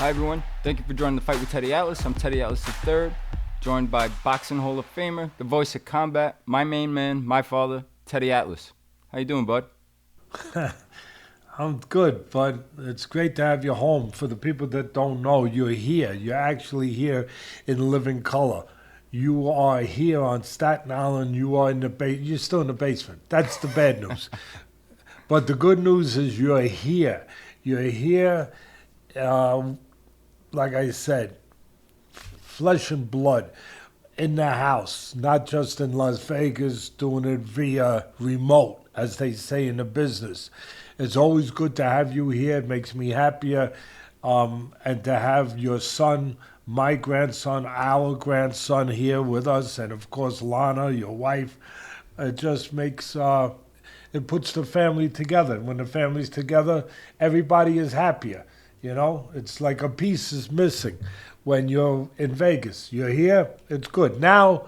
Hi everyone, thank you for joining the Fight with Teddy Atlas. I'm Teddy Atlas III, joined by Boxing Hall of Famer, the voice of combat, my main man, my father, Teddy Atlas. How you doing, bud? I'm good, bud. It's great to have you home. For the people that don't know, you're here. You're actually here in living color. You are here on Staten Island. You are in the You're still in the basement. That's the bad news. But the good news is you're here. You're here, uh, like I said, flesh and blood in the house, not just in Las Vegas, doing it via remote, as they say in the business. It's always good to have you here. It makes me happier. And to have your son, my grandson, our grandson here with us, and of course, Lana, your wife, it just makes, it puts the family together. When the family's together, everybody is happier. You know, it's like a piece is missing when you're in Vegas. You're here, it's good. Now,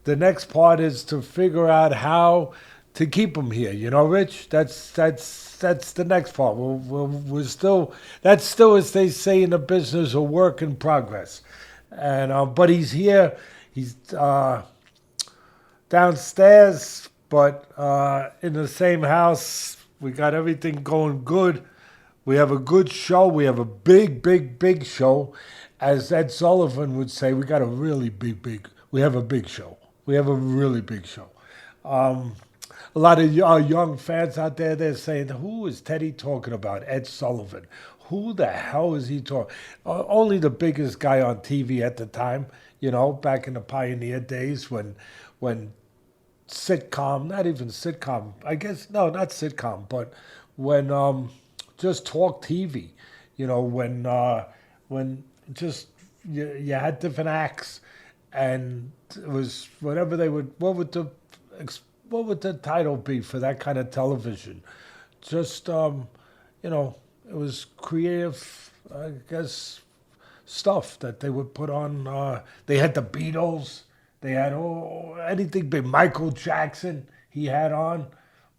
the next part is to figure out how to keep them here. You know, Rich, that's the next part. We're still, that's still, as they say in the business, a work in progress. And but he's here. He's downstairs, but in the same house. We got everything going good. We have a good show. We have a big show. As Ed Sullivan would say, we got a really we have a big show. We have a really big show. A lot of young fans out there, they're saying, who is Teddy talking about? Ed Sullivan. Who the hell is he talking? Only the biggest guy on TV at the time, you know, back in the pioneer days when sitcom, not even sitcom, I guess, no, not sitcom, but when just talk TV, you know, when just you had different acts, and it was whatever they would, what would the title be for that kind of television? Just you know, it was creative, I guess, stuff that they would put on. They had the Beatles. They had anything big. Michael Jackson he had on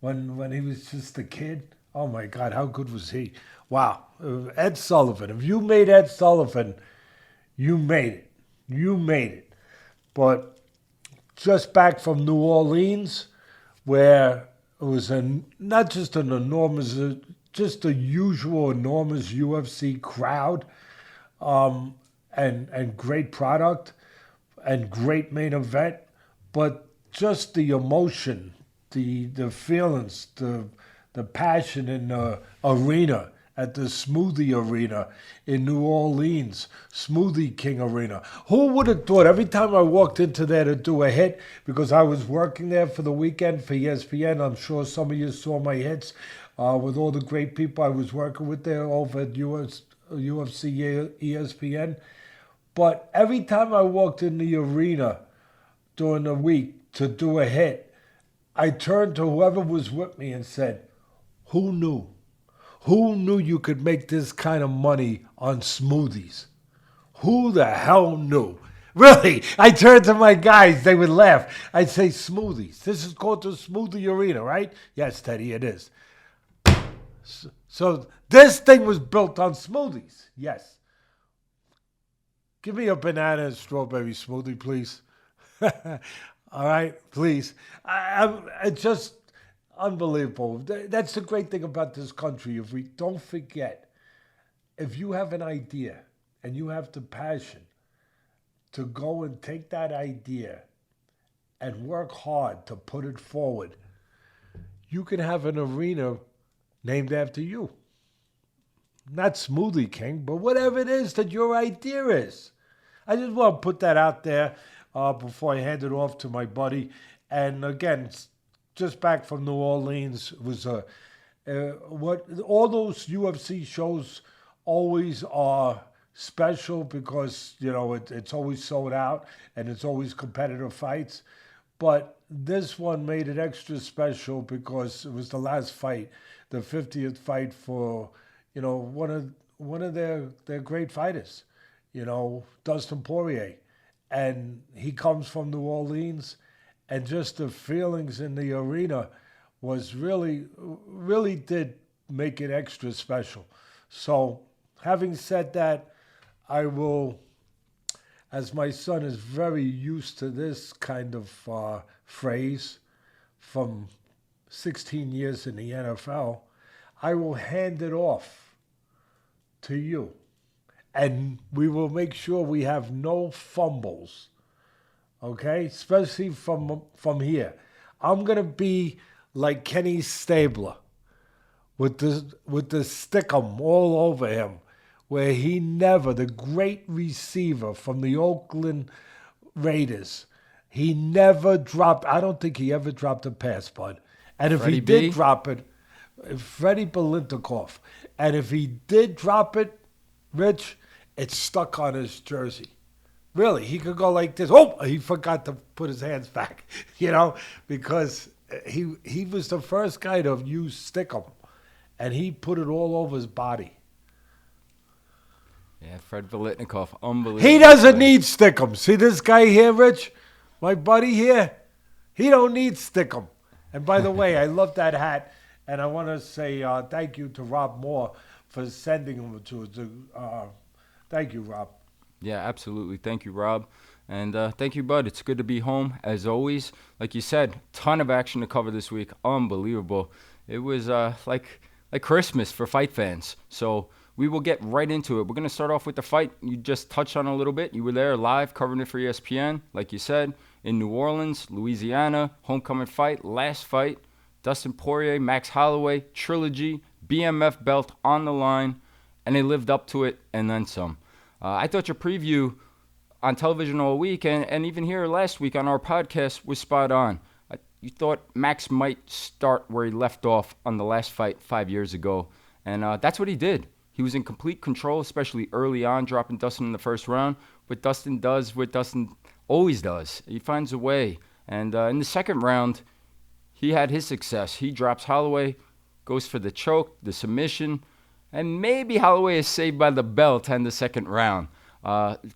when he was just a kid. Oh my God, how good was he? Wow, Ed Sullivan. If you made Ed Sullivan, you made it. You made it. But just back from New Orleans, where it was not just an enormous, just a usual enormous UFC crowd, and great product and great main event, but just the emotion, the feelings, the passion in the arena, at the Smoothie Arena in New Orleans, Smoothie King Arena. Who would have thought? Every time I walked into there to do a hit, because I was working there for the weekend for ESPN, I'm sure some of you saw my hits with all the great people I was working with there over at UFC ESPN. But every time I walked in the arena during the week to do a hit, I turned to whoever was with me and said, who knew? Who knew you could make this kind of money on smoothies? Who the hell knew? Really, I turned to my guys, they would laugh. I'd say smoothies. This is called the Smoothie Arena, right? Yes, Teddy, it is. So this thing was built on smoothies, yes. Give me a banana and strawberry smoothie, please. All right, please. It's just unbelievable. That's the great thing about this country. If we don't forget, if you have an idea and you have the passion to go and take that idea and work hard to put it forward, you can have an arena named after you. Not Smoothie King, but whatever it is that your idea is. I just want to put that out there before I hand it off to my buddy. And again, just back from New Orleans, it was what all those UFC shows always are special because, you know, it's always sold out and it's always competitive fights. But this one made it extra special because it was the last fight, the 50th fight for, you know, one of their great fighters, you know, Dustin Poirier. And he comes from New Orleans, and just the feelings in the arena was really did make it extra special. So having said that, I will, as my son is very used to this kind of phrase from 16 years in the NFL, I will hand it off to you. And we will make sure we have no fumbles, okay? Especially from here. I'm going to be like Kenny Stabler with the stickum all over him, where he never, the great receiver from the Oakland Raiders, he never dropped, I don't think he ever dropped a pass, bud. And if Freddie he did B? drop it, Freddie Belintikov, and if he did drop it, Rich, it's stuck on his jersey. Really, he could go like this. Oh, he forgot to put his hands back, because he was the first guy to use stickum, and he put it all over his body. Yeah, Fred Velitnikov, unbelievable. He doesn't need stickum. See this guy here, Rich? My buddy here? He don't need stickum. And by the way, I love that hat, and I want to say thank you to Rob Moore for sending them to us. Thank you, Rob. Yeah, absolutely. Thank you, Rob. And thank you, bud. It's good to be home, as always. Like you said, ton of action to cover this week. Unbelievable. It was like Christmas for fight fans. So we will get right into it. We're going to start off with the fight you just touched on a little bit. You were there live covering it for ESPN, like you said, in New Orleans, Louisiana, homecoming fight, last fight. Dustin Poirier, Max Holloway, trilogy, BMF belt on the line, and they lived up to it and then some. I thought your preview on television all week and even here last week on our podcast was spot on. You thought Max might start where he left off on the last fight 5 years ago, and that's what he did. He was in complete control, especially early on, dropping Dustin in the first round. But Dustin does what Dustin always does. He finds a way. And in the second round, he had his success. He drops Holloway, goes for the choke, the submission, and maybe Holloway is saved by the belt in the second round.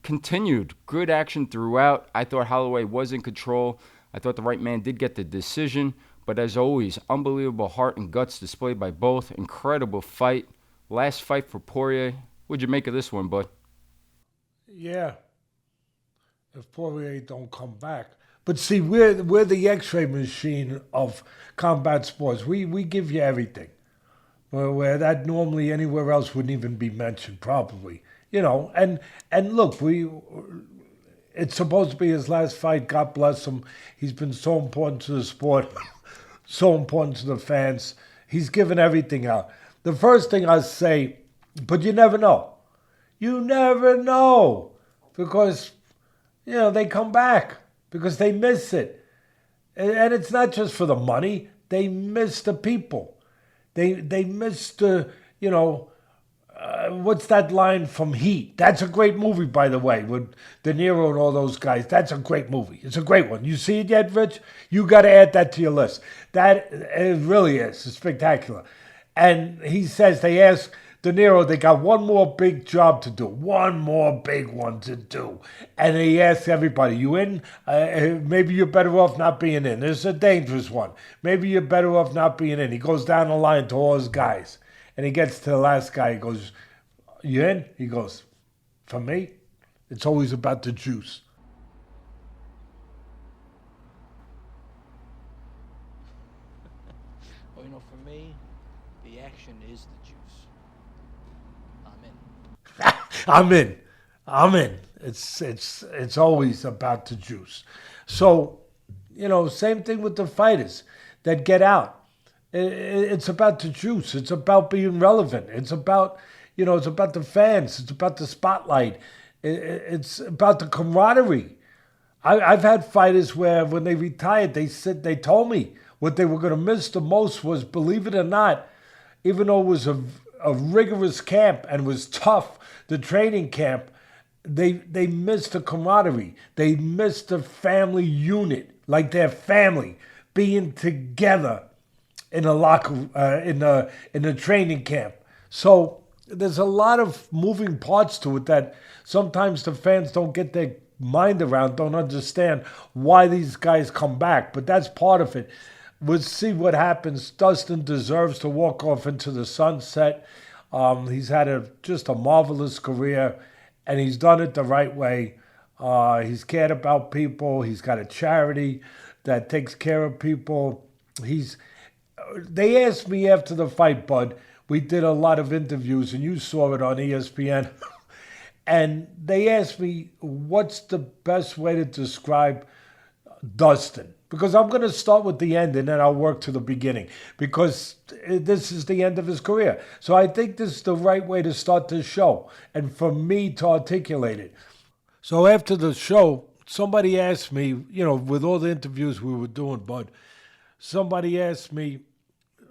Continued good action throughout. I thought Holloway was in control. I thought the right man did get the decision. But as always, unbelievable heart and guts displayed by both. Incredible fight. Last fight for Poirier. What'd you make of this one, bud? Yeah. If Poirier don't come back. But see, we're the X-ray machine of combat sports. We give you everything. Where that normally anywhere else wouldn't even be mentioned, probably. And look, it's supposed to be his last fight. God bless him. He's been so important to the sport, so important to the fans. He's given everything out. The first thing I say, but you never know. You never know. Because, they come back. Because they miss it. And it's not just for the money. They miss the people. They miss the, what's that line from Heat? That's a great movie, by the way, with De Niro and all those guys. That's a great movie. It's a great one. You see it yet, Rich? You got to add that to your list. It really is. It's spectacular. And he says, they ask De Niro, they got one more big job to do, one more big one to do. And he asks everybody, you in? Maybe you're better off not being in. This is a dangerous one. Maybe you're better off not being in. He goes down the line to all his guys. And he gets to the last guy. He goes, you in? He goes, for me, it's always about the juice. Well, for me, the action is the juice. I'm in. I'm in. It's always about the juice. So, same thing with the fighters that get out. It's about the juice. It's about being relevant. It's about, it's about the fans. It's about the spotlight. It's about the camaraderie. I've had fighters where when they retired, they told me what they were going to miss the most was, believe it or not, even though it was a rigorous camp and was tough, the training camp, they missed the camaraderie. They missed the family unit, like their family, being together in a locker, in the training camp. So there's a lot of moving parts to it that sometimes the fans don't get their mind around, don't understand why these guys come back. But that's part of it. We'll see what happens. Dustin deserves to walk off into the sunset. He's had just a marvelous career. and he's done it the right way. He's cared about people. He's got a charity that takes care of people. They asked me after the fight, Bud. We did a lot of interviews, and you saw it on ESPN. And they asked me, what's the best way to describe Dustin? Because I'm going to start with the end, and then I'll work to the beginning. Because this is the end of his career. So I think this is the right way to start this show, and for me to articulate it. So after the show, somebody asked me, with all the interviews we were doing, Bud, somebody asked me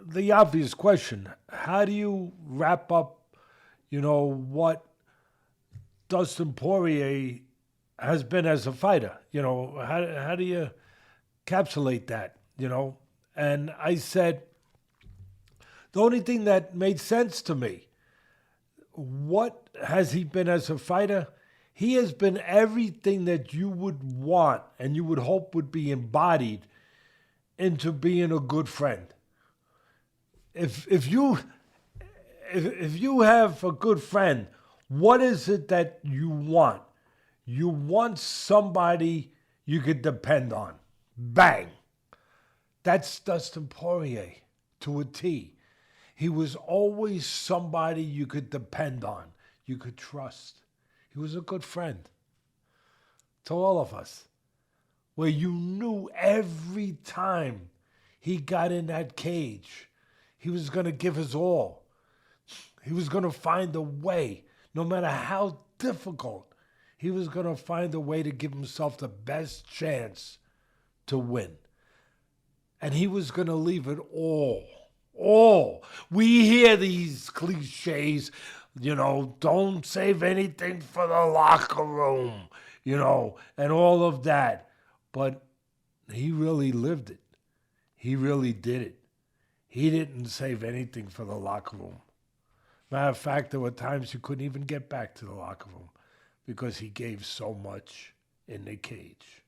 the obvious question: how do you wrap up, what Dustin Poirier has been as a fighter? How do you encapsulate that? And I said, the only thing that made sense to me, what has he been as a fighter? He has been everything that you would want and you would hope would be embodied into being a good friend. If you have a good friend, what is it that you want? You want somebody you could depend on. Bang. That's Dustin Poirier to a T. He was always somebody you could depend on, you could trust. He was a good friend to all of us, where you knew every time he got in that cage, he was going to give his all. He was going to find a way, no matter how difficult, he was going to find a way to give himself the best chance to win. And he was going to leave it all. We hear these cliches, don't save anything for the locker room, and all of that. But he really lived it. He really did it. He didn't save anything for the locker room. Matter of fact, there were times you couldn't even get back to the locker room because he gave so much in the cage.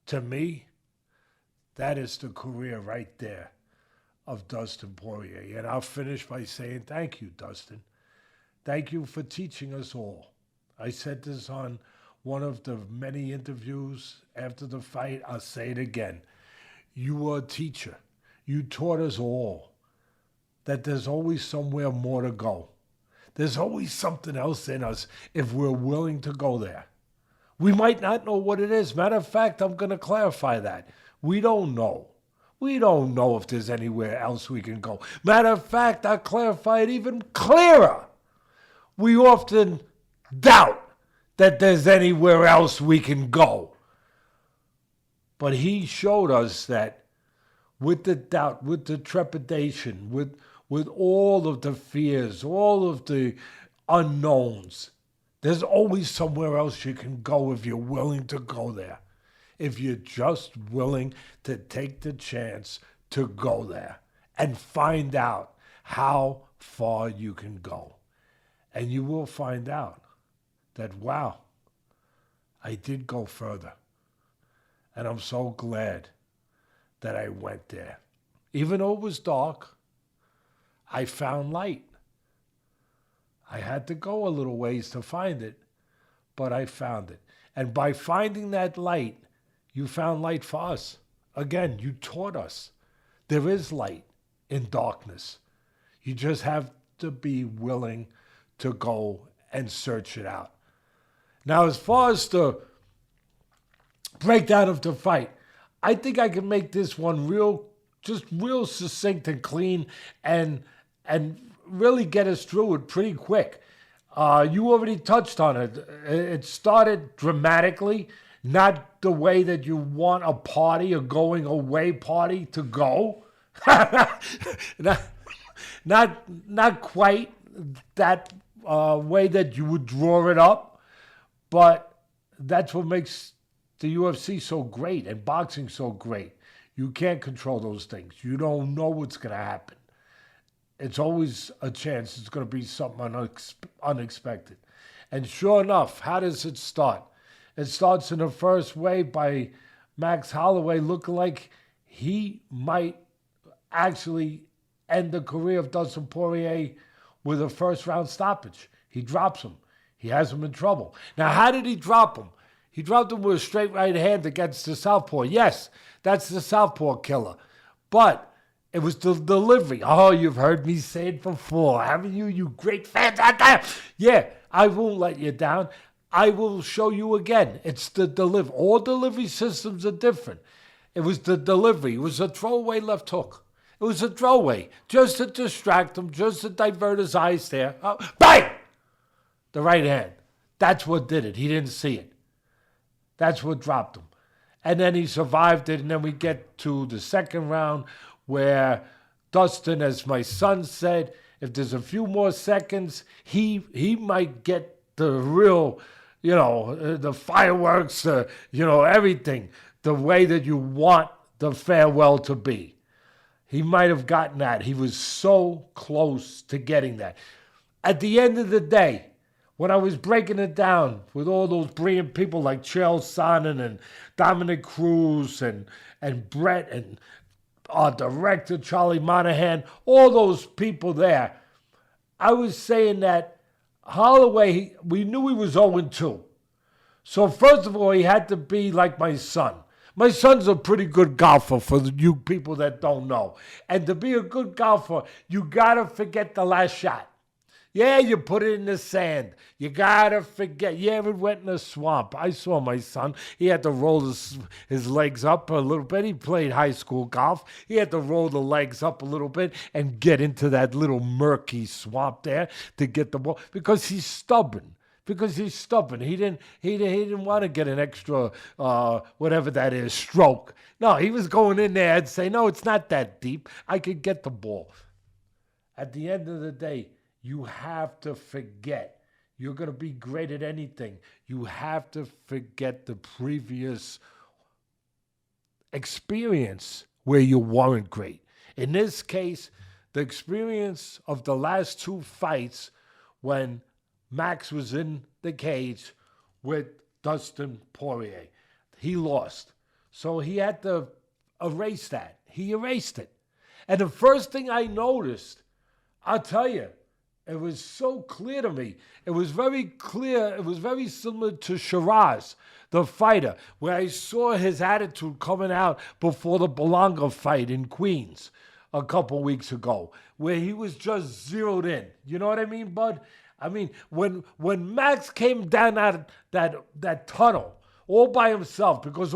To me, that is the career right there of Dustin Poirier. And I'll finish by saying thank you, Dustin. Thank you for teaching us all. I said this on one of the many interviews after the fight. I'll say it again. You were a teacher. You taught us all that there's always somewhere more to go. There's always something else in us if we're willing to go there. We might not know what it is. Matter of fact, I'm going to clarify that. We don't know. We don't know if there's anywhere else we can go. Matter of fact, I'll clarify it even clearer. We often doubt that there's anywhere else we can go. But he showed us that with the doubt, with the trepidation, with all of the fears, all of the unknowns, there's always somewhere else you can go if you're willing to go there. If you're just willing to take the chance to go there and find out how far you can go. And you will find out that, wow, I did go further. And I'm so glad that I went there. Even though it was dark, I found light. I had to go a little ways to find it, but I found it. And by finding that light, you found light for us. Again, you taught us there is light in darkness. You just have to be willing to go and search it out. Now, as far as the breakdown of the fight, I think I can make this one real succinct and clean and really get us through it pretty quick. You already touched on it. It started dramatically. Not the way that you want a party, a going away party to go. not quite that way that you would draw it up. But that's what makes the UFC so great and boxing so great. You can't control those things. You don't know what's going to happen. It's always a chance it's going to be something unexpected. And sure enough, how does it start? It starts in the first wave by Max Holloway looking like he might actually end the career of Dustin Poirier with a first-round stoppage. He drops him. He has him in trouble. Now, how did he drop him? He dropped him with a straight right hand against the southpaw. Yes, that's the southpaw killer. But it was the delivery. Oh, you've heard me say it before, haven't you, you great fans out there? Yeah, I won't let you down. I will show you again. It's the delivery. All delivery systems are different. It was the delivery. It was a throwaway left hook. It was a throwaway, just to distract him, just to divert his eyes there. Bang! The right hand. That's what did it. He didn't see it. That's what dropped him. And then he survived it, and then we get to the second round where Dustin, as my son said, if there's a few more seconds, he might get the real, the fireworks, everything, the way that you want the farewell to be. He might have gotten that. He was so close to getting that. At the end of the day, when I was breaking it down with all those brilliant people like Chael Sonnen and Dominic Cruz and Brett and our director, Charlie Monahan, all those people there, I was saying that Holloway, we knew he was 0-2. So first of all, he had to be like my son. My son's a pretty good golfer, for you people that don't know. And to be a good golfer, you got to forget the last shot. Yeah, you put it in the sand. You got to forget. You ever went in a swamp? I saw my son. He had to roll his legs up a little bit. He played high school golf. He had to roll the legs up a little bit and get into that little murky swamp there to get the ball because he's stubborn. He didn't want to get an extra, whatever that is, stroke. No, he was going in there and say, no, it's not that deep. I could get the ball. At the end of the day, you have to forget. You're going to be great at anything. You have to forget the previous experience where you weren't great. In this case, the experience of the last two fights when Max was in the cage with Dustin Poirier. He lost. So he had to erase that. He erased it. And the first thing I noticed, I'll tell you, it was so clear to me. It was very clear. It was very similar to Shiraz, the fighter, where I saw his attitude coming out before the Belonga fight in Queens a couple weeks ago, where he was just zeroed in. You know what I mean, bud? I mean, when Max came down that tunnel all by himself, because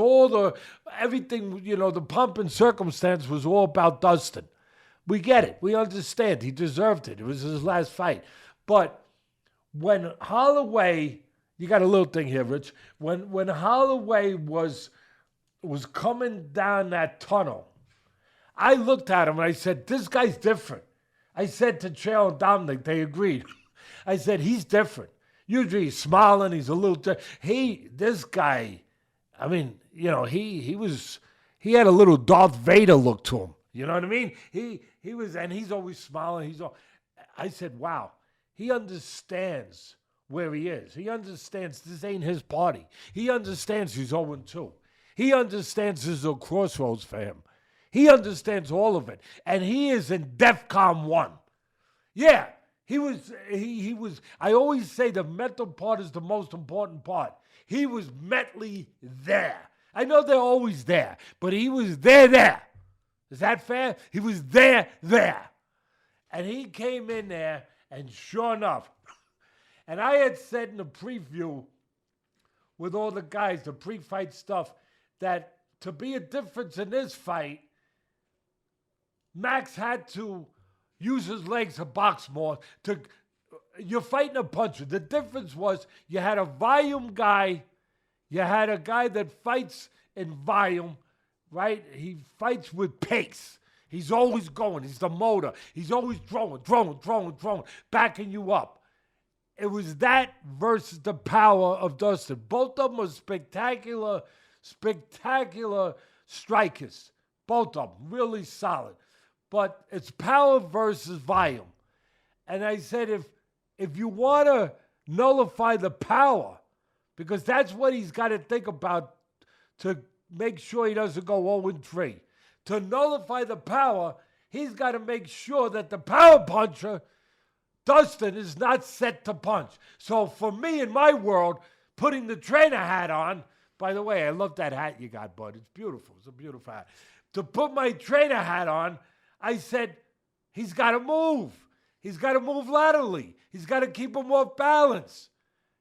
everything, the pomp and circumstance was all about Dustin. We get it. We understand. He deserved it. It was his last fight. But when Holloway, you got a little thing here, Rich. When Holloway was coming down that tunnel, I looked at him and I said, this guy's different. I said to Chael and Dominic, they agreed. I said, he's different. Usually he's smiling, he's a little this guy, I mean, he had a little Darth Vader look to him. You know what I mean? He was, and he's always smiling. I said, wow, he understands where he is. He understands this ain't his party. He understands he's 0-2. He understands this is a crossroads for him. He understands all of it. And he is in DEFCON 1. Yeah, he was, I always say the mental part is the most important part. He was mentally there. I know they're always there, but he was there. Is that fair? He was there. And he came in there, and sure enough, and I had said in the preview with all the guys, the pre-fight stuff, that to be a difference in this fight, Max had to use his legs to box more. You're fighting a puncher. The difference was you had a volume guy, you had a guy that fights in volume, right? He fights with pace. He's always going. He's the motor. He's always throwing, backing you up. It was that versus the power of Dustin. Both of them are spectacular strikers. Both of them, really solid. But it's power versus volume. And I said, if you want to nullify the power, because that's what he's got to think about to make sure he doesn't go 0-3. To nullify the power, he's got to make sure that the power puncher Dustin is not set to punch. So for me, in my world, putting the trainer hat on, by the way, I love that hat you got, bud. It's beautiful. It's a beautiful hat. To put my trainer hat on, I said, he's got to move. He's got to move laterally. He's got to keep him off balance.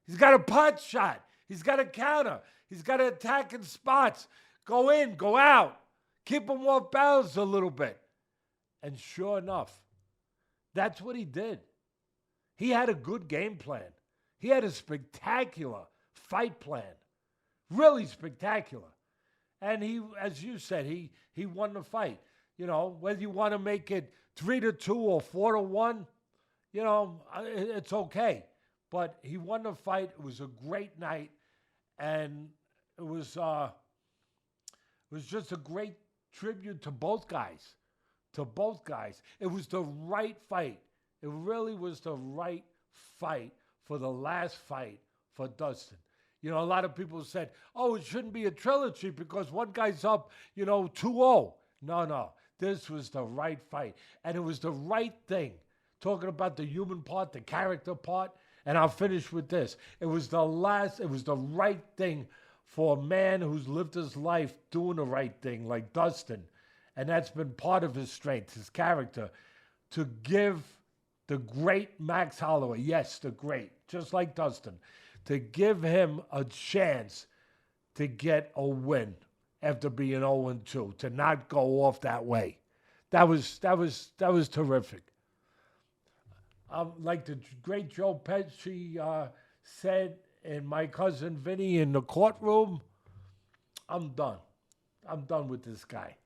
He's got a pot shot. He's got to counter. He's got to attack in spots. Go in, go out. Keep him off balance a little bit. And sure enough, that's what he did. He had a good game plan. He had a spectacular fight plan. Really spectacular. And he, as you said, he won the fight. You know, whether you want to make it 3-2 or 4-1, you know, it's okay. But he won the fight. It was a great night. And it was just a great tribute to both guys. To both guys. It was the right fight. It really was the right fight for the last fight for Dustin. You know, a lot of people said, oh, it shouldn't be a trilogy because one guy's up, 2-0. No. This was the right fight. And it was the right thing. Talking about the human part, the character part, and I'll finish with this. It was the right thing for a man who's lived his life doing the right thing, like Dustin. And that's been part of his strength, his character, to give the great Max Holloway, yes, the great, just like Dustin, to give him a chance to get a win after being 0-2, to not go off that way. That was terrific. Like the great Joe Pesci said, and my cousin Vinny in the courtroom, I'm done. I'm done with this guy.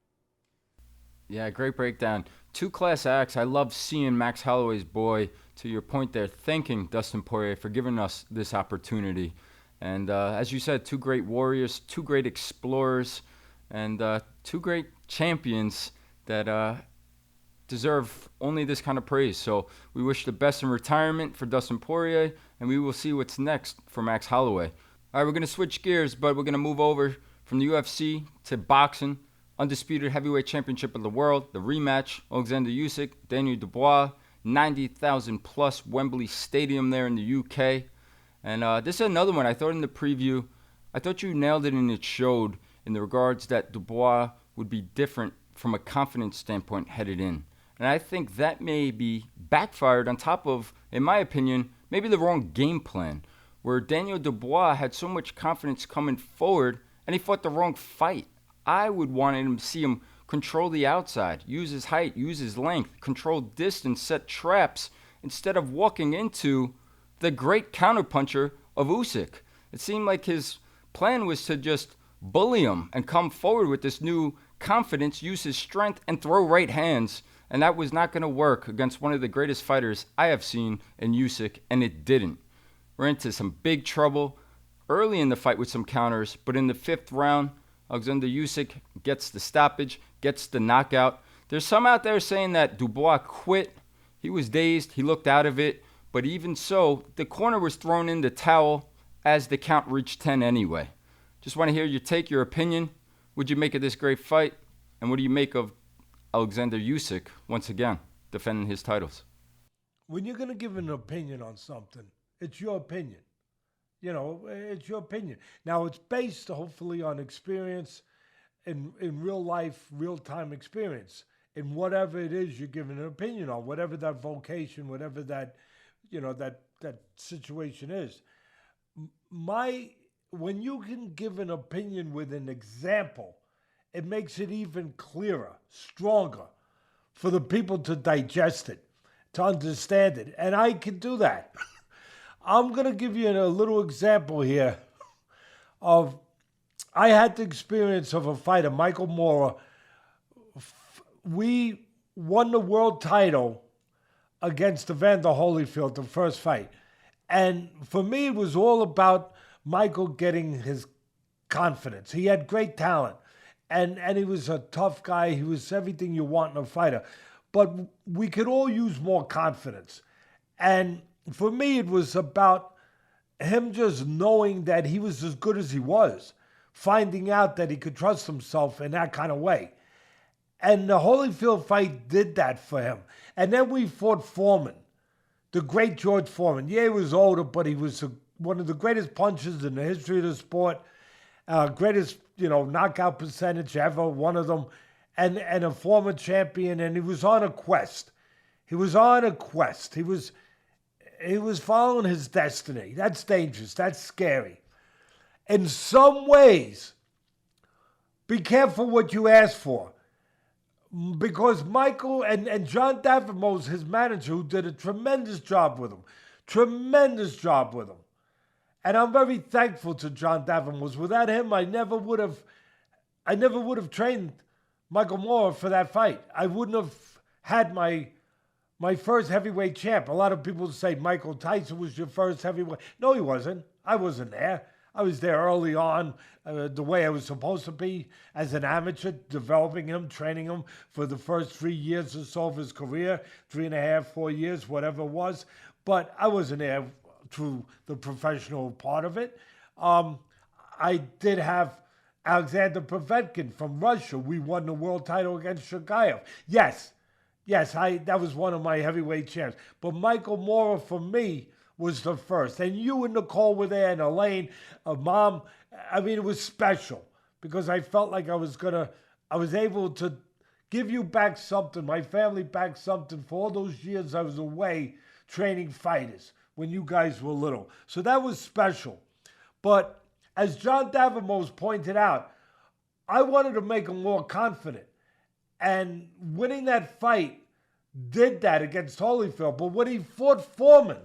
Yeah, great breakdown. Two class acts. I love seeing Max Holloway's boy, to your point there, thanking Dustin Poirier for giving us this opportunity. And as you said, two great warriors, two great explorers, and two great champions that deserve only this kind of praise. So we wish the best in retirement for Dustin Poirier, and we will see what's next for Max Holloway. All right, we're going to switch gears, but we're going to move over from the UFC to boxing. Undisputed Heavyweight Championship of the World, the rematch, Oleksandr Usyk, Daniel Dubois, 90,000 plus Wembley Stadium there in the UK. And this is another one I thought in the preview, I thought you nailed it and it showed in the regards that Dubois would be different from a confidence standpoint headed in. And I think that may be backfired on top of, in my opinion, maybe the wrong game plan, where Daniel Dubois had so much confidence coming forward and he fought the wrong fight. I would want him to see him control the outside, use his height, use his length, control distance, set traps, instead of walking into the great counterpuncher of Usyk. It seemed like his plan was to just bully him and come forward with this new confidence, use his strength, and throw right hands. And that was not going to work against one of the greatest fighters I have seen in Usyk, and it didn't. We're into some big trouble early in the fight with some counters, but in the fifth round, Oleksandr Usyk gets the stoppage, gets the knockout. There's some out there saying that Dubois quit. He was dazed. He looked out of it. But even so, the corner was thrown in the towel as the count reached 10 anyway. Just want to hear your take, your opinion. What'd you make of this great fight? And what do you make of Oleksandr Usyk, once again, defending his titles? When you're going to give an opinion on something, it's your opinion. It's your opinion. Now, it's based, hopefully, on experience in real life, real-time experience in whatever it is you're giving an opinion on, whatever that vocation, whatever that, that situation is. When you can give an opinion with an example, it makes it even clearer, stronger for the people to digest it, to understand it. And I can do that. I'm going to give you a little example here of, I had the experience of a fighter, Michael Moorer. We won the world title against Evander Holyfield, the first fight. And for me, it was all about Michael getting his confidence. He had great talent, and he was a tough guy. He was everything you want in a fighter. But we could all use more confidence. And for me, it was about him just knowing that he was as good as he was, finding out that he could trust himself in that kind of way. And the Holyfield fight did that for him. And then we fought Foreman. the great George Foreman. Yeah, he was older, but he was one of the greatest punchers in the history of the sport. Greatest, knockout percentage ever, one of them, and a former champion. And he was on a quest. He was on a quest. He was following his destiny. That's dangerous. That's scary. In some ways, be careful what you ask for. Because Michael and John Davimo's his manager, who did a tremendous job with him. Tremendous job with him. And I'm very thankful to John Davimo's. Without him, I never would have trained Michael Moorer for that fight. I wouldn't have had my first heavyweight champ. A lot of people say Michael Tyson was your first heavyweight. No, he wasn't. I wasn't there. I was there early on, the way I was supposed to be as an amateur, developing him, training him for the first 3 years or so of his career, 3.5, 4 years, whatever it was. But I wasn't there through the professional part of it. I did have Alexander Povetkin from Russia. We won the world title against Shagayev. Yes, that was one of my heavyweight champs. But Michael Moorer, for me, was the first. And you and Nicole were there, and Elaine, Mom. I mean, it was special because I felt like I was able to give you back something, my family back something for all those years I was away training fighters when you guys were little. So that was special. But as John Davimo's pointed out, I wanted to make him more confident. And winning that fight did that against Holyfield. But when he fought Foreman,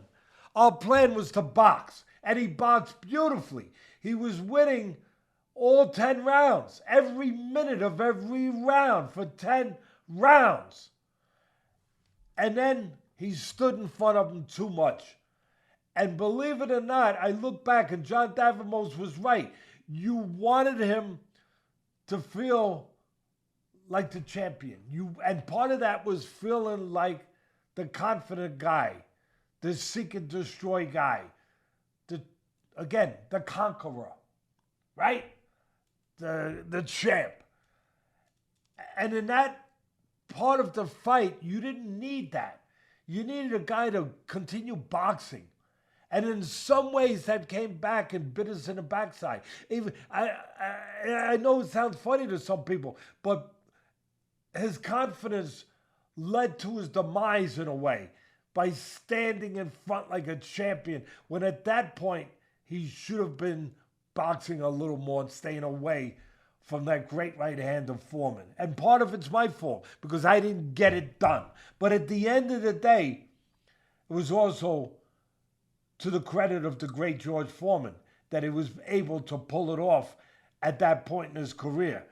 our plan was to box. And he boxed beautifully. He was winning all 10 rounds, every minute of every round for 10 rounds. And then he stood in front of him too much. And believe it or not, I look back and John Davimo's was right. You wanted him to feel like the champion. And part of that was feeling like the confident guy, the seek and destroy guy, the conqueror, right? The champ. And in that part of the fight, you didn't need that. You needed a guy to continue boxing. And in some ways, that came back and bit us in the backside. Even I know it sounds funny to some people, but his confidence led to his demise in a way by standing in front like a champion, when at that point, he should have been boxing a little more and staying away from that great right hand of Foreman. And part of it's my fault because I didn't get it done. But at the end of the day, it was also to the credit of the great George Foreman that he was able to pull it off at that point in his career.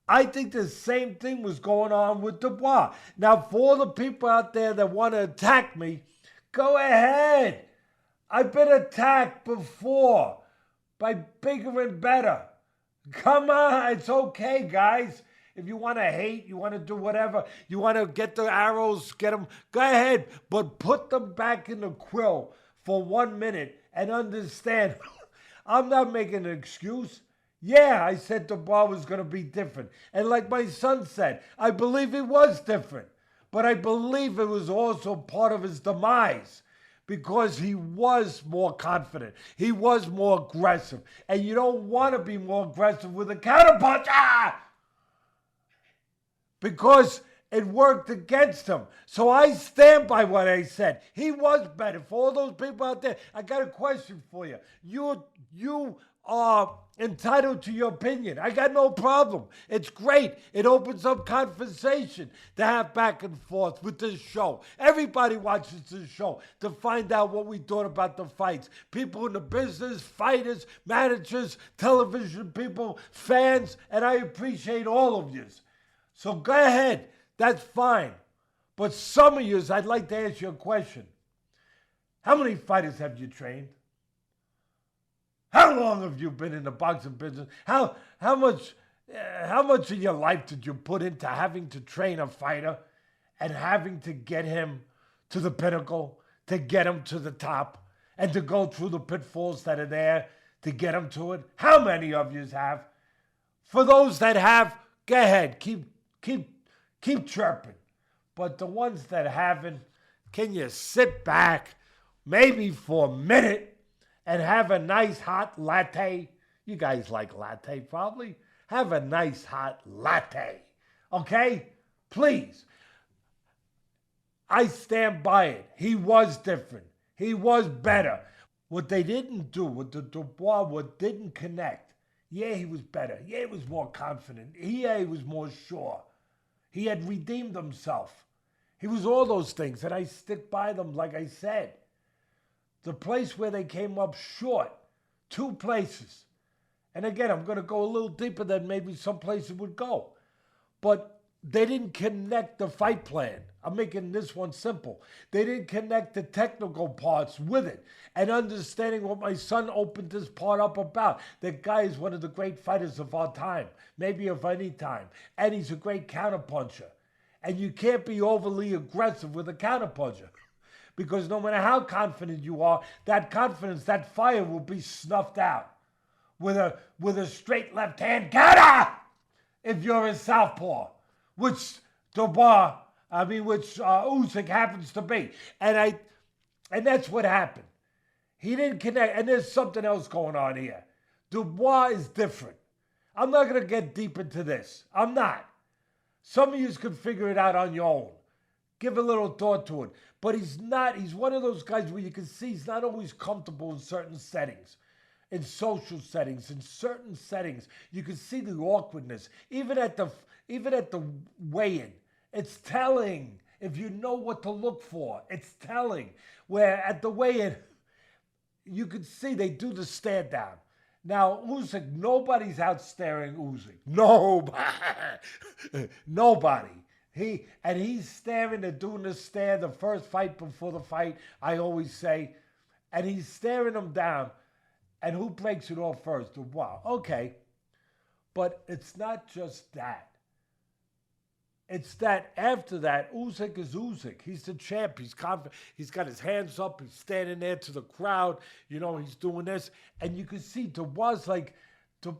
I think the same thing was going on with Dubois. Now, for all the people out there that want to attack me, go ahead. I've been attacked before by bigger and better. Come on, it's okay, guys. If you want to hate, you want to do whatever, you want to get the arrows, get them, go ahead. But put them back in the quill for 1 minute and understand, I'm not making an excuse. Yeah, I said Dubois was going to be different. And like my son said, I believe he was different. But I believe it was also part of his demise because he was more confident. He was more aggressive. And you don't want to be more aggressive with a counterpunch. Because it worked against him. So I stand by what I said. He was better. For all those people out there, I got a question for you. You are entitled to your opinion. I got no problem. It's great. It opens up conversation to have back and forth with this show. Everybody watches this show to find out what we thought about the fights. People in the business, fighters, managers, television people, fans, and I appreciate all of you. So go ahead. That's fine. But some of you, I'd like to ask you a question. How many fighters have you trained? How long have you been in the boxing business? How much of your life did you put into having to train a fighter and having to get him to the pinnacle, to get him to the top, and to go through the pitfalls that are there to get him to it? How many of you have? For those that have, go ahead, keep chirping. But the ones that haven't, Can you sit back maybe for a minute and have a nice hot latte? You guys like latte probably. Have a nice hot latte. Okay? Please. I stand by it. He was different. He was better. What they didn't do, what the Dubois, what didn't connect, yeah, he was better. Yeah, he was more confident. Yeah, he was more sure. He had redeemed himself. He was all those things, and I stick by them, like I said. The place where they came up short, 2 places. And again, I'm going to go a little deeper than maybe some places would go. But they didn't connect the fight plan. I'm making this one simple. They didn't connect the technical parts with it. And understanding what my son opened this part up about. That guy is one of the great fighters of our time, maybe of any time. And he's a great counterpuncher. And you can't be overly aggressive with a counterpuncher. Because no matter how confident you are, that confidence, that fire will be snuffed out. With a straight left hand counter if you're a southpaw. Which Usyk happens to be. And that's what happened. He didn't connect. And there's something else going on here. Dubois is different. I'm not going to get deep into this. I'm not. Some of you can figure it out on your own. Give a little thought to it. But he's not. He's one of those guys where you can see he's not always comfortable in certain settings. In social settings, in certain settings, you can see the awkwardness. Even at the weigh-in, it's telling. If you know what to look for, it's telling. Where at the weigh-in, you can see they do the stand down. Now, Usyk, nobody's out staring Usyk. Nobody. He's staring and doing the stare, the first fight before the fight, I always say. And he's staring him down. And who breaks it off first? Dubois. Okay. But it's not just that. It's that after that, Usyk is Usyk. He's the champ. He's confident. He's got his hands up. He's standing there to the crowd. You know, he's doing this. And you can see Dubois like the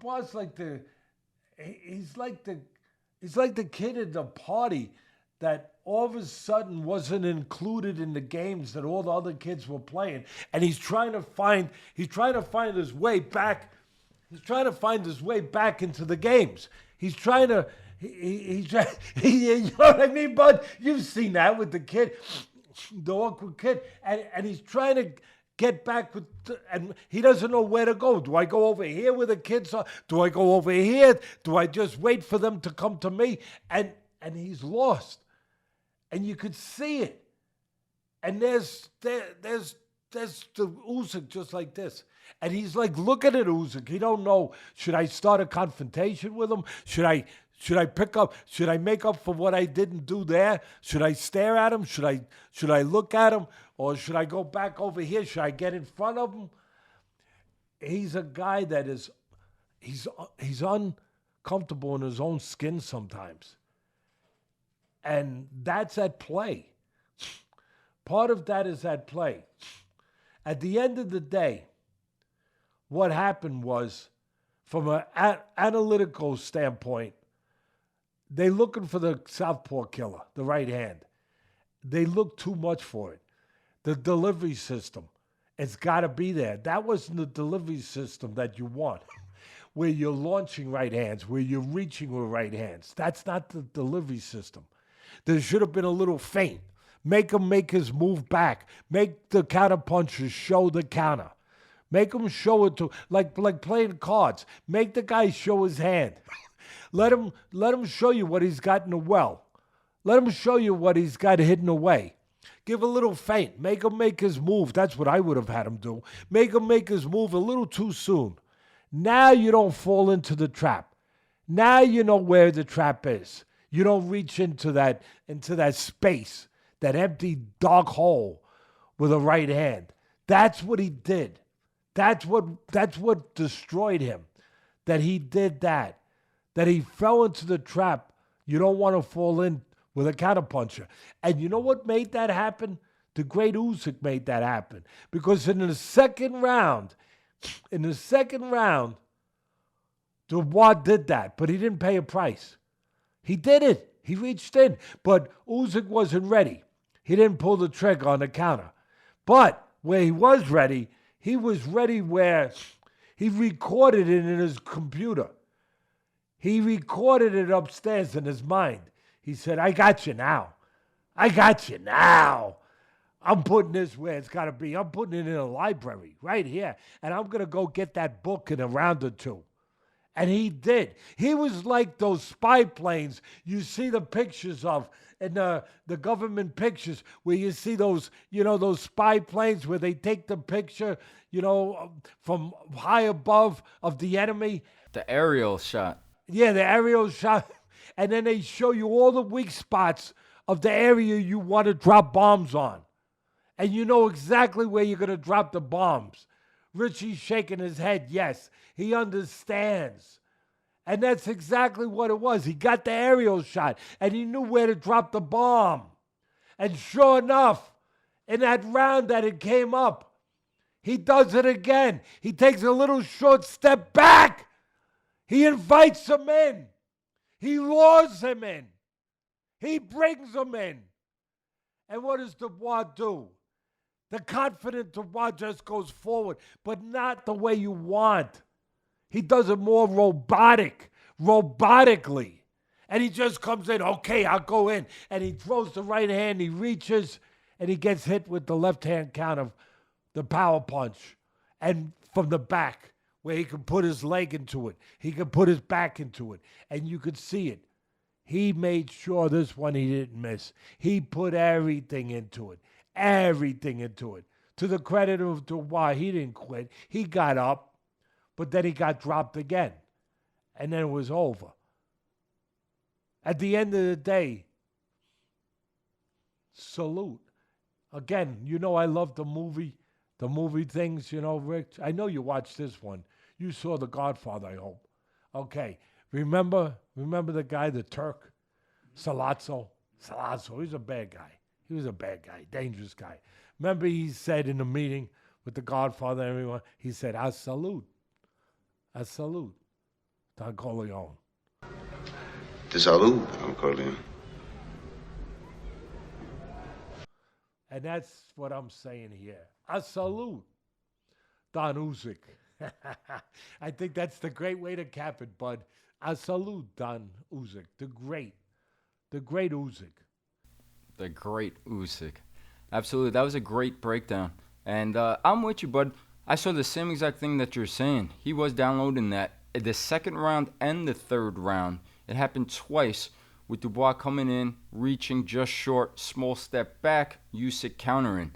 kid at the party that all of a sudden wasn't included in the games that all the other kids were playing. And he's trying to find his way back. He's trying to find his way back into the games. He's trying to, you know what I mean, bud? You've seen that with the kid, the awkward kid. And he's trying to get back with, and he doesn't know where to go. Do I go over here where the kids are? Do I go over here? Do I just wait for them to come to me? And he's lost. And you could see it. And there's the Usyk just like this. And he's like looking at Usyk. He don't know, should I start a confrontation with him? Should I make up for what I didn't do there? Should I stare at him? Should I look at him? Or should I go back over here? Should I get in front of him? He's a guy that he's uncomfortable in his own skin sometimes. And that's at play. Part of that is at play. At the end of the day, what happened was, from an analytical standpoint, they looking for the southpaw killer, the right hand. They look too much for it. The delivery system, it's got to be there. That wasn't the delivery system that you want, where you're launching right hands, where you're reaching with right hands. That's not the delivery system. There should have been a little feint. Make him make his move back. Make the counterpuncher show the counter. Make him show it to, like playing cards. Make the guy show his hand. Let him show you what he's got in the well. Let him show you what he's got hidden away. Give a little feint. Make him make his move. That's what I would have had him do. Make him make his move a little too soon. Now you don't fall into the trap. Now you know where the trap is. You don't reach into that space, that empty dark hole with a right hand. That's what he did. That's what destroyed him. That he did that. That he fell into the trap. You don't want to fall in with a counterpuncher. And you know what made that happen? The great Usyk made that happen. Because in the second round, Dubois did that, but he didn't pay a price. He did it. He reached in, but Usyk wasn't ready. He didn't pull the trigger on the counter. But where he was ready where he recorded it in his computer. He recorded it upstairs in his mind. He said, I got you now. I got you now. I'm putting this where it's got to be. I'm putting it in a library right here. And I'm going to go get that book in a round or two. And he did. He was like those spy planes you see the pictures of in the government pictures where you see those, those spy planes where they take the picture, from high above of the enemy. The aerial shot. Yeah, the aerial shot. And then they show you all the weak spots of the area you want to drop bombs on. And you know exactly where you're going to drop the bombs. Richie's shaking his head. Yes, he understands. And that's exactly what it was. He got the aerial shot, and he knew where to drop the bomb. And sure enough, in that round that it came up, he does it again. He takes a little short step back. He invites him in. He lures him in. He brings him in. And what does Dubois do? The confident Dubois just goes forward, but not the way you want. He does it more robotically. And he just comes in, okay, I'll go in. And he throws the right hand, he reaches, and he gets hit with the left hand count of the power punch. And from the back, where he can put his leg into it. He can put his back into it. And you could see it. He made sure this one he didn't miss. He put everything into it. Everything into it. To the credit of Dubois, he didn't quit. He got up, but then he got dropped again. And then it was over. At the end of the day, salute. Again, I love the movie things, Rick. I know you watched this one. You saw The Godfather, I hope. Okay. Remember the guy, the Turk? Salcido, he's a bad guy. He was a bad guy, dangerous guy. Remember he said in the meeting with the Godfather and everyone, he said, I salute Don Corleone. Te salute, Don Corleone. And that's what I'm saying here. I salute Don Usyk. I think that's the great way to cap it, bud. I salute Don Usyk, the great Usyk. The great Usyk. Absolutely. That was a great breakdown. And I'm with you, bud. I saw the same exact thing that you're saying. He was downloading that. The second round and the third round, it happened twice with Dubois coming in, reaching just short, small step back, Usyk countering.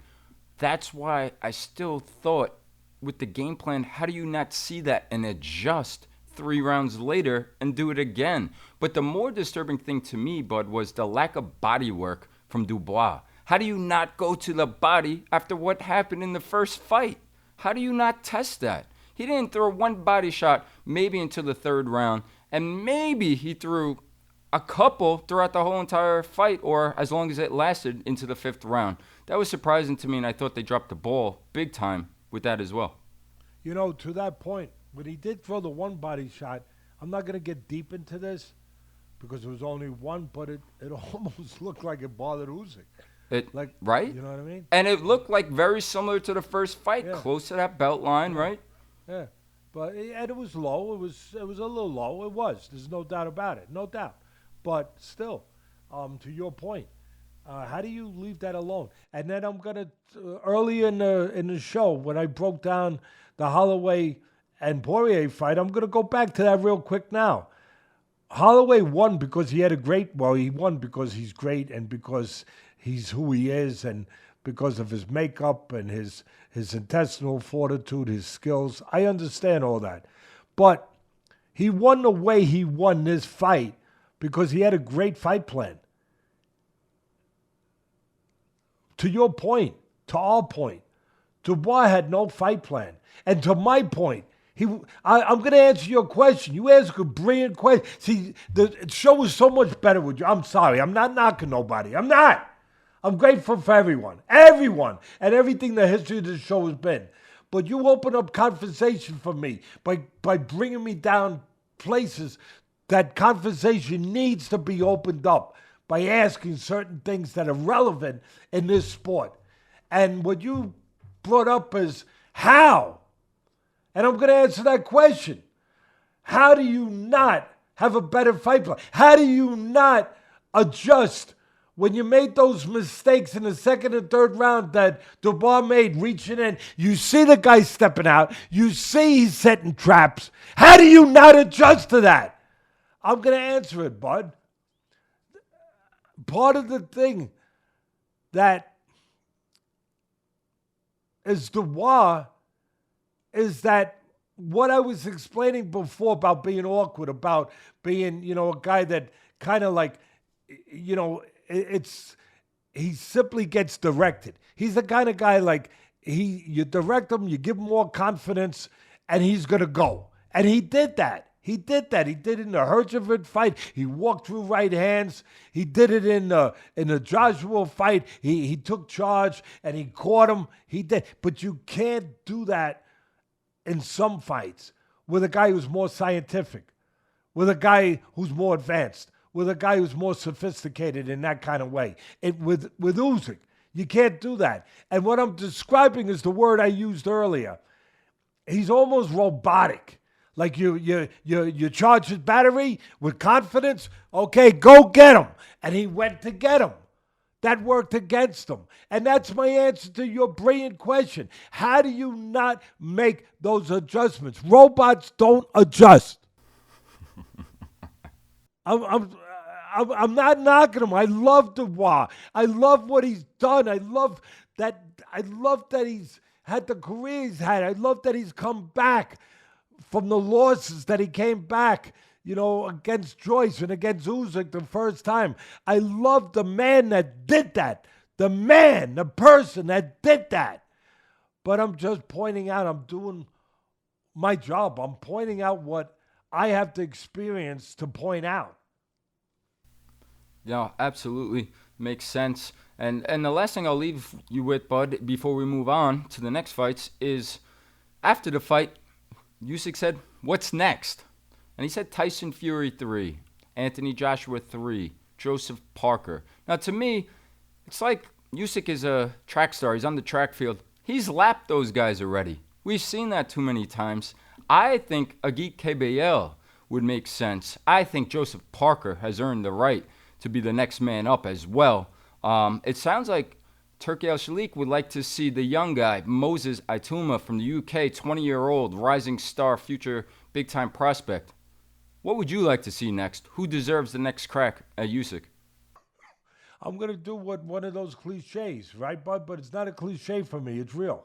That's why I still thought with the game plan, how do you not see that and adjust 3 rounds later and do it again? But the more disturbing thing to me, bud, was the lack of body work from Dubois. How do you not go to the body after what happened in the first fight? How do you not test that? He didn't throw one body shot maybe until the third round, and maybe he threw a couple throughout the whole entire fight, or as long as it lasted into the 5th round. That was surprising to me, and I thought they dropped the ball big time with that as well. To that point, when he did throw the one body shot, I'm not going to get deep into this because it was only one, but it almost looked like it bothered Usyk. Right? You know what I mean? And it looked like very similar to the first fight, close to that belt line, right? Yeah, but it was low. It was a little low. It was. There's no doubt about it. No doubt. But still, to your point, how do you leave that alone? And then I'm gonna early in the show when I broke down the Holloway and Poirier fight, I'm gonna go back to that real quick now. Holloway won because he won because he's great and because he's who he is and because of his makeup and his intestinal fortitude, his skills. I understand all that. But he won the way he won this fight because he had a great fight plan. To your point, to our point, Dubois had no fight plan. And to my point, I'm going to answer your question. You asked a brilliant question. See, the show was so much better with you. I'm sorry. I'm not knocking nobody. I'm not. I'm grateful for everyone, and everything the history of this show has been. But you open up conversation for me by bringing me down places that conversation needs to be opened up by asking certain things that are relevant in this sport. And what you brought up is how? And I'm going to answer that question. How do you not have a better fight plan? How do you not adjust when you made those mistakes in the second and third round that Dubois made, reaching in? You see the guy stepping out. You see he's setting traps. How do you not adjust to that? I'm going to answer it, bud. Part of the thing that is Dubois is that what I was explaining before about being awkward, about being, a guy that kind of like, he simply gets directed. He's the kind of guy like you direct him, you give him more confidence, and he's going to go. And he did that. He did that. He did it in the Herjavec fight. He walked through right hands. He did it in the Joshua fight. He took charge and he caught him. He did. But you can't do that in some fights with a guy who's more scientific, with a guy who's more advanced, with a guy who's more sophisticated in that kind of way. With Usyk, you can't do that. And what I'm describing is the word I used earlier. He's almost robotic. Like you charge his battery with confidence. Okay, go get him. And he went to get him. That worked against him. And that's my answer to your brilliant question. How do you not make those adjustments? Robots don't adjust. I'm not knocking him. I love Dubois. I love what he's done. I love that he's had the career he's had. I love that he's come back from the losses that he came back, against Joyce and against Usyk the first time. I love the man that did that. The person that did that. But I'm just pointing out, I'm doing my job. I'm pointing out what I have to experience to point out. Yeah, absolutely. Makes sense. And the last thing I'll leave you with, Bud, before we move on to the next fights, is after the fight, Usyk said, "What's next?" And he said Tyson Fury 3, Anthony Joshua 3, Joseph Parker. Now, to me, it's like Usyk is a track star. He's on the track field. He's lapped those guys already. We've seen that too many times. I think Agit KBL would make sense. I think Joseph Parker has earned the right to be the next man up as well. It sounds like Turki Al-Shalik would like to see the young guy, Moses Aituma from the UK, 20-year-old, rising star, future big-time prospect. What would you like to see next? Who deserves the next crack at Usyk? I'm going to do one of those cliches, right, bud? But it's not a cliche for me. It's real.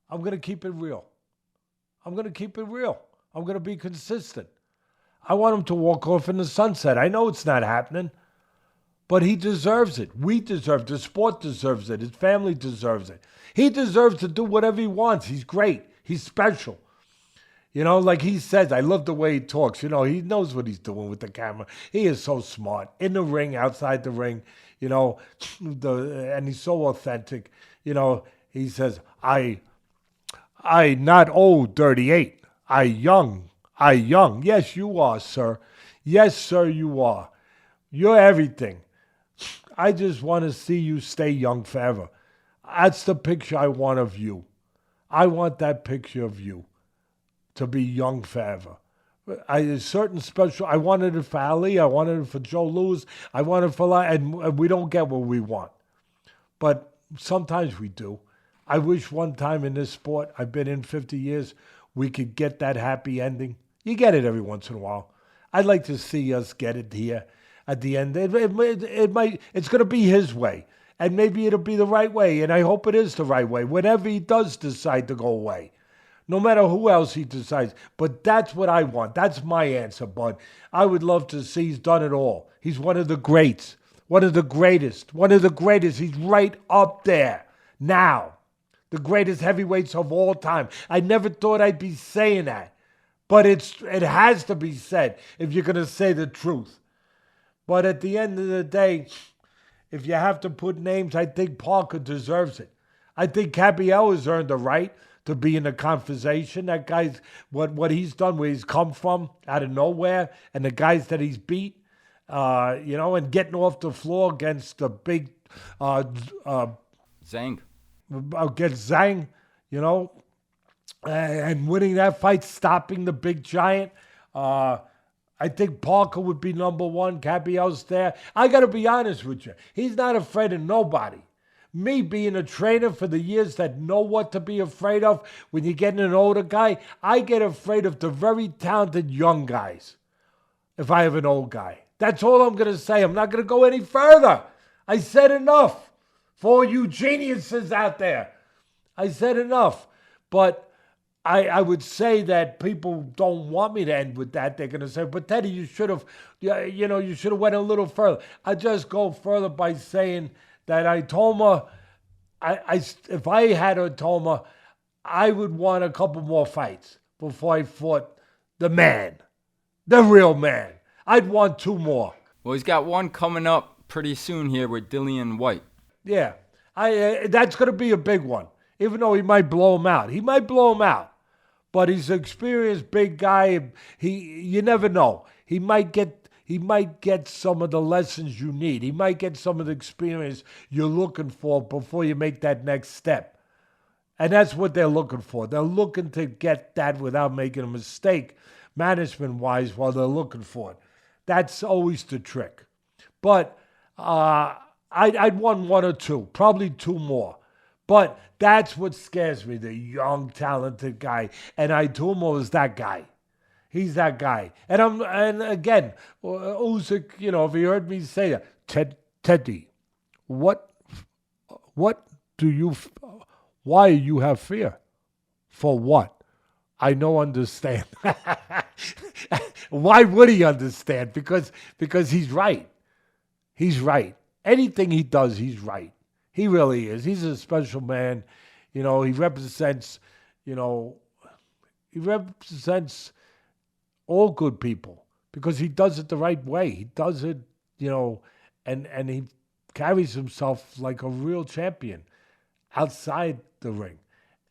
I'm going to keep it real. I'm going to be consistent. I want him to walk off in the sunset. I know it's not happening. But he deserves it. We deserve it. The sport deserves it. His family deserves it. He deserves to do whatever he wants. He's great. He's special. Like he says, I love the way he talks. He knows what he's doing with the camera. He is so smart. In the ring, outside the ring, and he's so authentic. He says, I not old 38. I young. Yes, you are, sir. Yes, sir, you are. You're everything. I just want to see you stay young forever. That's the picture I want of you. I want that picture of you to be young forever. I wanted it for Ali. I wanted it for Joe Louis. I wanted it for, and we don't get what we want. But sometimes we do. I wish one time in this sport, I've been in 50 years, we could get that happy ending. You get it every once in a while. I'd like to see us get it here. At the end, it's going to be his way. And maybe it'll be the right way. And I hope it is the right way. Whenever he does decide to go away. No matter who else he decides. But that's what I want. That's my answer, bud. I would love to see he's done it all. He's one of the greats. One of the greatest. He's right up there. Now. The greatest heavyweights of all time. I never thought I'd be saying that. But it has to be said if you're going to say the truth. But at the end of the day, if you have to put names, I think Parker deserves it. I think KBL has earned the right to be in the conversation. That guy's, what he's done, where he's come from, out of nowhere, and the guys that he's beat, and getting off the floor against the big, Zhang. against Zhang, and winning that fight, stopping the big giant. I think Parker would be number one. Pacquiao's there. I got to be honest with you. He's not afraid of nobody. Me being a trainer for the years that know what to be afraid of, when you're getting an older guy, I get afraid of the very talented young guys if I have an old guy. That's all I'm going to say. I'm not going to go any further. I said enough for all you geniuses out there. I said enough. But I would say that people don't want me to end with that. They're going to say, but Teddy, you should have, you should have went a little further. I just go further by saying that Itoma, if I had Itoma, I would want a couple more fights before I fought the man, the real man. I'd want 2 more. Well, he's got one coming up pretty soon here with Dillian White. Yeah, that's going to be a big one, even though he might blow him out. He might blow him out. But he's an experienced big guy. You never know. He might get some of the lessons you need. He might get some of the experience you're looking for before you make that next step. And that's what they're looking for. They're looking to get that without making a mistake, management-wise, while they're looking for it. That's always the trick. But I'd want 1 or 2, probably 2 more. But that's what scares me, the young, talented guy. And Itoma is that guy. He's that guy. And again, Usyk, if you heard me say that, Teddy, why you have fear? For what? I don't understand. Why would he understand? Because he's right. He's right. Anything he does, he's right. He really is. He's a special man. He represents, all good people because he does it the right way. He does it, and he carries himself like a real champion outside the ring.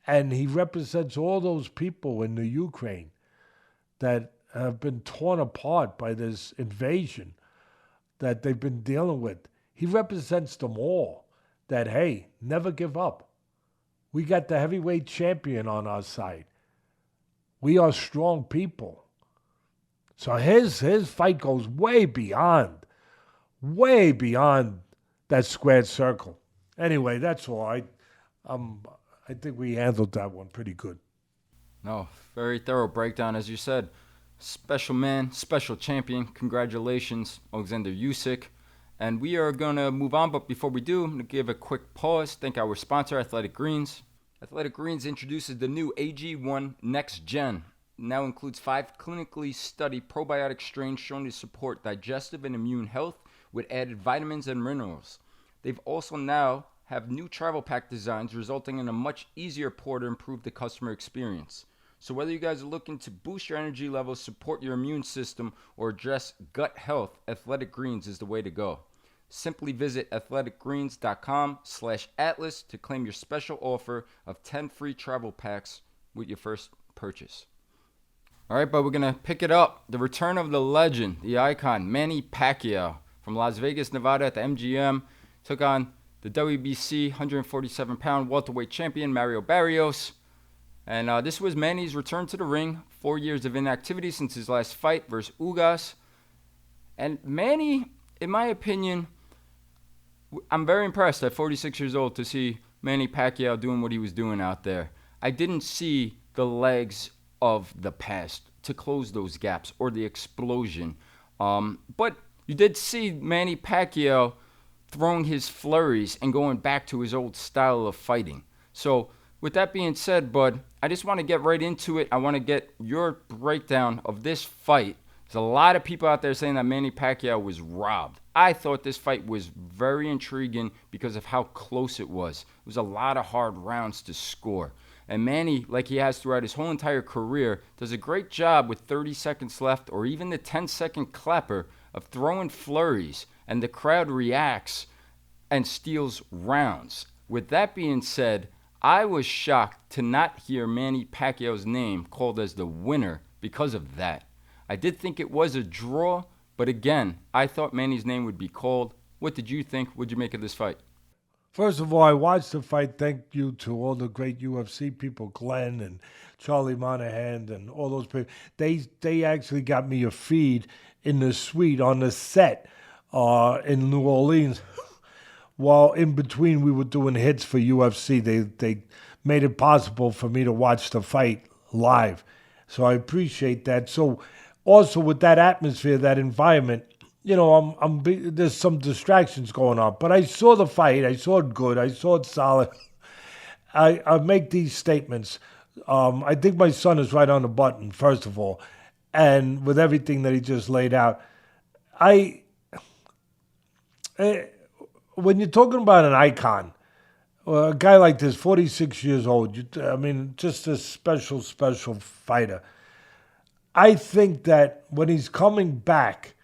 And he represents all those people in the Ukraine that have been torn apart by this invasion that they've been dealing with. He represents them all. That, hey, never give up. We got the heavyweight champion on our side. We are strong people. So his fight goes way beyond that squared circle. Anyway, that's all. I think we handled that one pretty good. No, very thorough breakdown, as you said. Special man, special champion. Congratulations, Oleksandr Usyk. And we are going to move on, but before we do, I'm going to give a quick pause. Thank our sponsor, Athletic Greens. Athletic Greens introduces the new AG1 Next Gen. It now includes 5 clinically studied probiotic strains shown to support digestive and immune health with added vitamins and minerals. They've also now have new travel pack designs resulting in a much easier pour to improve the customer experience. So whether you guys are looking to boost your energy levels, support your immune system, or address gut health, Athletic Greens is the way to go. Simply visit athleticgreens.com/atlas to claim your special offer of 10 free travel packs with your first purchase. All right, but we're going to pick it up. The return of the legend, the icon, Manny Pacquiao from Las Vegas, Nevada at the MGM, took on the WBC 147-pound welterweight champion, Mario Barrios. And this was Manny's return to the ring, 4 years of inactivity since his last fight versus Ugas. And Manny, in my opinion, I'm very impressed at 46 years old to see Manny Pacquiao doing what he was doing out there. I didn't see the legs of the past to close those gaps or the explosion. But you did see Manny Pacquiao throwing his flurries and going back to his old style of fighting. So with that being said, bud, I just want to get right into it. I want to get your breakdown of this fight. There's a lot of people out there saying that Manny Pacquiao was robbed. I thought this fight was very intriguing because of how close it was. It was a lot of hard rounds to score. And Manny, like he has throughout his whole entire career, does a great job with 30 seconds left or even the 10-second clapper of throwing flurries, and the crowd reacts and steals rounds. With that being said, I was shocked to not hear Manny Pacquiao's name called as the winner because of that. I did think it was a draw, But again, I thought Manny's name would be called. What did you think? What'd you make of this fight? First of all, I watched the fight. Thank you to all the great UFC people, Glenn and Charlie Monahan and all those people. They actually got me a feed in the suite on the set in New Orleans. While in between we were doing hits for UFC, they made it possible for me to watch the fight live. So I appreciate that. So also with that atmosphere, that environment, you know, there's some distractions going on. But I saw the fight. I saw it good. I saw it solid. I make these statements. I think my son is right on the button, first of all. And with everything that he just laid out, when you're talking about an icon, a guy like this, 46 years old, just a special fighter. I think that when he's coming back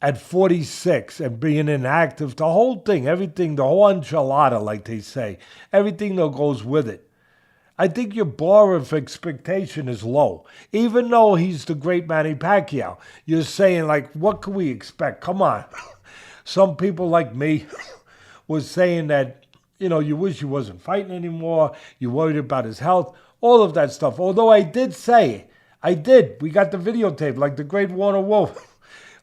at 46 and being inactive, the whole thing, everything, the whole enchilada, like they say, everything that goes with it, I think your bar of expectation is low. Even though he's the great Manny Pacquiao, you're saying, like, what can we expect? Come on. Some people like me was saying that, you know, you wish he wasn't fighting anymore. You're worried about his health, all of that stuff. Although I did say, we got the videotape, like the great Warner Wolf,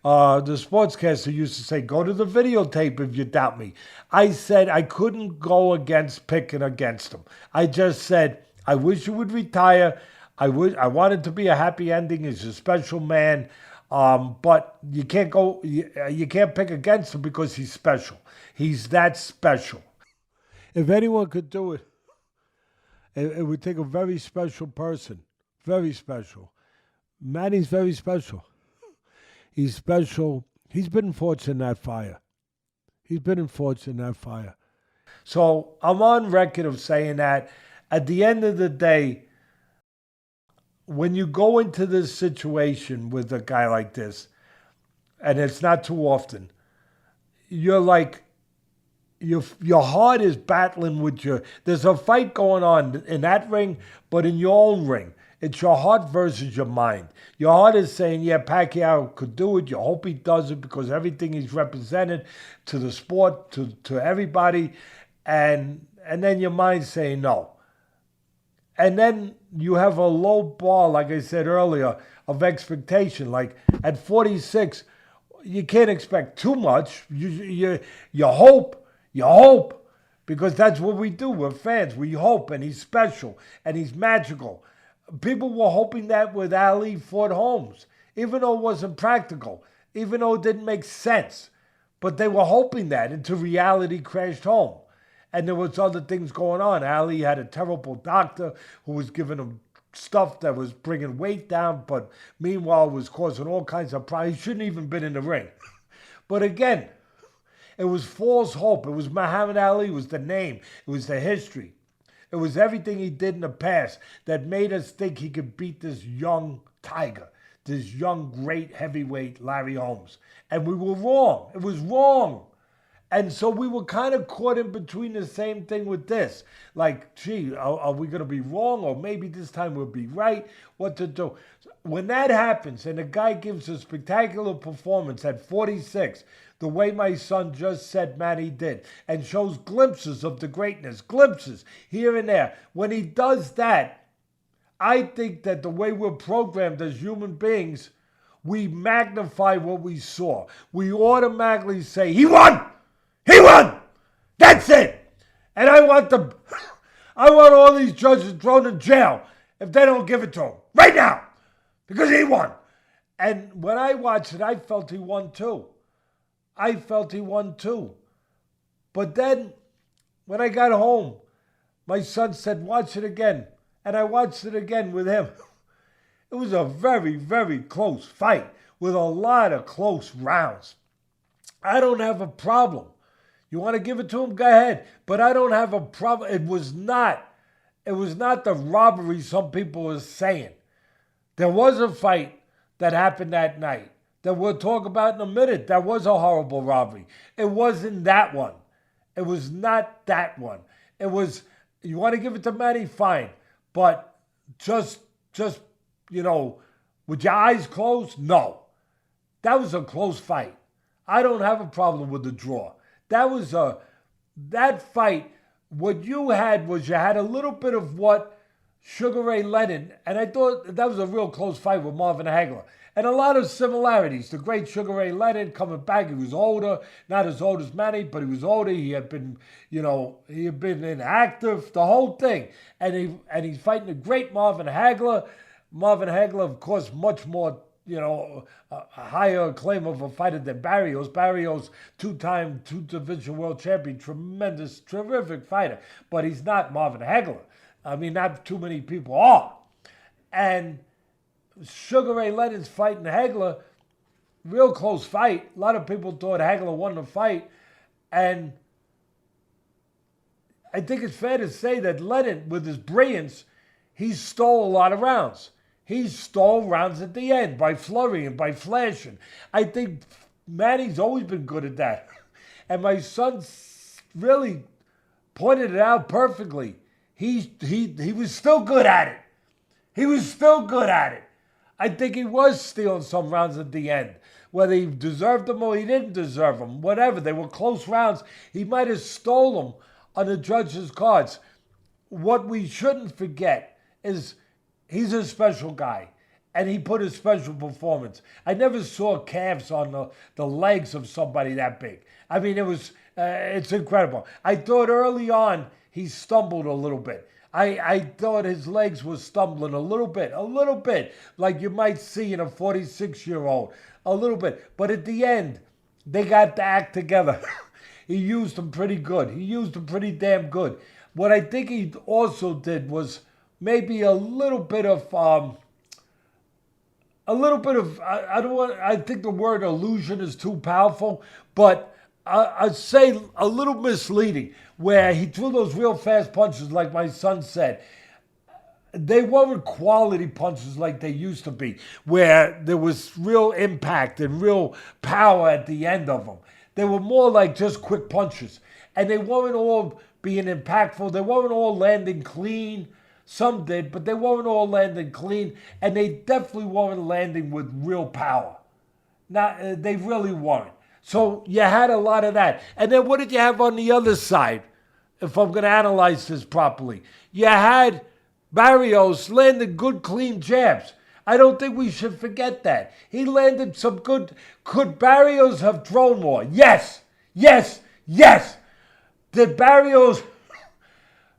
the sportscaster used to say, go to the videotape if you doubt me. I said I couldn't go against picking against him. I just said, I wish you would retire. I wanted to be a happy ending. He's a special man. But you can't go, you can't pick against him because he's special. He's that special. If anyone could do it, it would take a very special person. Very special. Manny's very special. He's special. He's been forged in that fire. So I'm on record of saying that at the end of the day, when you go into this situation with a guy like this, and it's not too often, you're like, your heart is battling with there's a fight going on in that ring, but in your own ring. It's your heart versus your mind. Your heart is saying, yeah, Pacquiao could do it. You hope he does it because everything he's represented to the sport, to everybody. And then your mind's saying no. And then you have a low bar, like I said earlier, of expectation. Like at 46, you can't expect too much. You hope, because that's what we do. We're fans. We hope, and he's special, and he's magical. People were hoping that with Ali fought Holmes, even though it wasn't practical, even though it didn't make sense. But they were hoping that until reality crashed home. And there was other things going on. Ali had a terrible doctor who was giving him stuff that was bringing weight down, but meanwhile was causing all kinds of problems. He shouldn't even been in the ring. But again, it was false hope. It was Muhammad Ali. It was the name. It was the history. It was everything he did in the past that made us think he could beat this young tiger, this young great heavyweight Larry Holmes. And we were wrong. It was wrong. And so we were kind of caught in between the same thing with this. Like, gee, are we going to be wrong? Or maybe this time we'll be right? What to do? When that happens and a guy gives a spectacular performance at 46, the way my son just said Manny did, and shows glimpses of the greatness, glimpses here and there. When he does that, I think that the way we're programmed as human beings, we magnify what we saw. We automatically say, he won! He won! That's it! And I want all these judges thrown in jail if they don't give it to him. Right now! Because he won. And when I watched it, I felt he won too. But then, when I got home, my son said, watch it again. And I watched it again with him. It was a very, very close fight with a lot of close rounds. I don't have a problem. You want to give it to him? Go ahead. But I don't have a problem. It was not the robbery some people were saying. There was a fight that happened that night that we'll talk about in a minute. That was a horrible robbery. It wasn't that one. It was not that one. It was, you want to give it to Manny? Fine. But just with your eyes closed? No. That was a close fight. I don't have a problem with the draw. That fight, what you had was you had a little bit of what Sugar Ray Leonard, and I thought that was a real close fight with Marvin Hagler. And a lot of similarities. The great Sugar Ray Leonard coming back, he was older, not as old as Manny, but he was older. He had been, he had been inactive, the whole thing. And he's fighting the great Marvin Hagler. Marvin Hagler, of course, much more, a higher claim of a fighter than Barrios. Barrios, two-time, two-division world champion, tremendous, terrific fighter. But he's not Marvin Hagler. I mean, not too many people are. And Sugar Ray Leonard's fighting Hagler, real close fight. A lot of people thought Hagler won the fight. And I think it's fair to say that Leonard, with his brilliance, he stole a lot of rounds. He stole rounds at the end by flurrying, by flashing. I think Manny's always been good at that. And my son really pointed it out perfectly. He was still good at it. He was still good at it. I think he was stealing some rounds at the end. Whether he deserved them or he didn't deserve them, whatever. They were close rounds. He might have stole them on the judges' cards. What we shouldn't forget is he's a special guy, and he put a special performance. I never saw calves on the legs of somebody that big. I mean, it's incredible. I thought early on he stumbled a little bit. I thought his legs were stumbling a little bit, like you might see in a 46-year-old, a little bit. But at the end, they got the act together. He used them pretty good. He used them pretty damn good. What I think he also did was maybe a little bit of, I think the word illusion is too powerful, but I'd say a little misleading, where he threw those real fast punches like my son said. They weren't quality punches like they used to be, where there was real impact and real power at the end of them. They were more like just quick punches. And they weren't all being impactful. They weren't all landing clean. Some did, but they weren't all landing clean. And they definitely weren't landing with real power. They really weren't. So you had a lot of that. And then what did you have on the other side, if I'm going to analyze this properly? You had Barrios landing good, clean jabs. I don't think we should forget that. He landed some good. Could Barrios have thrown more? Yes. Yes. Yes. Did Barrios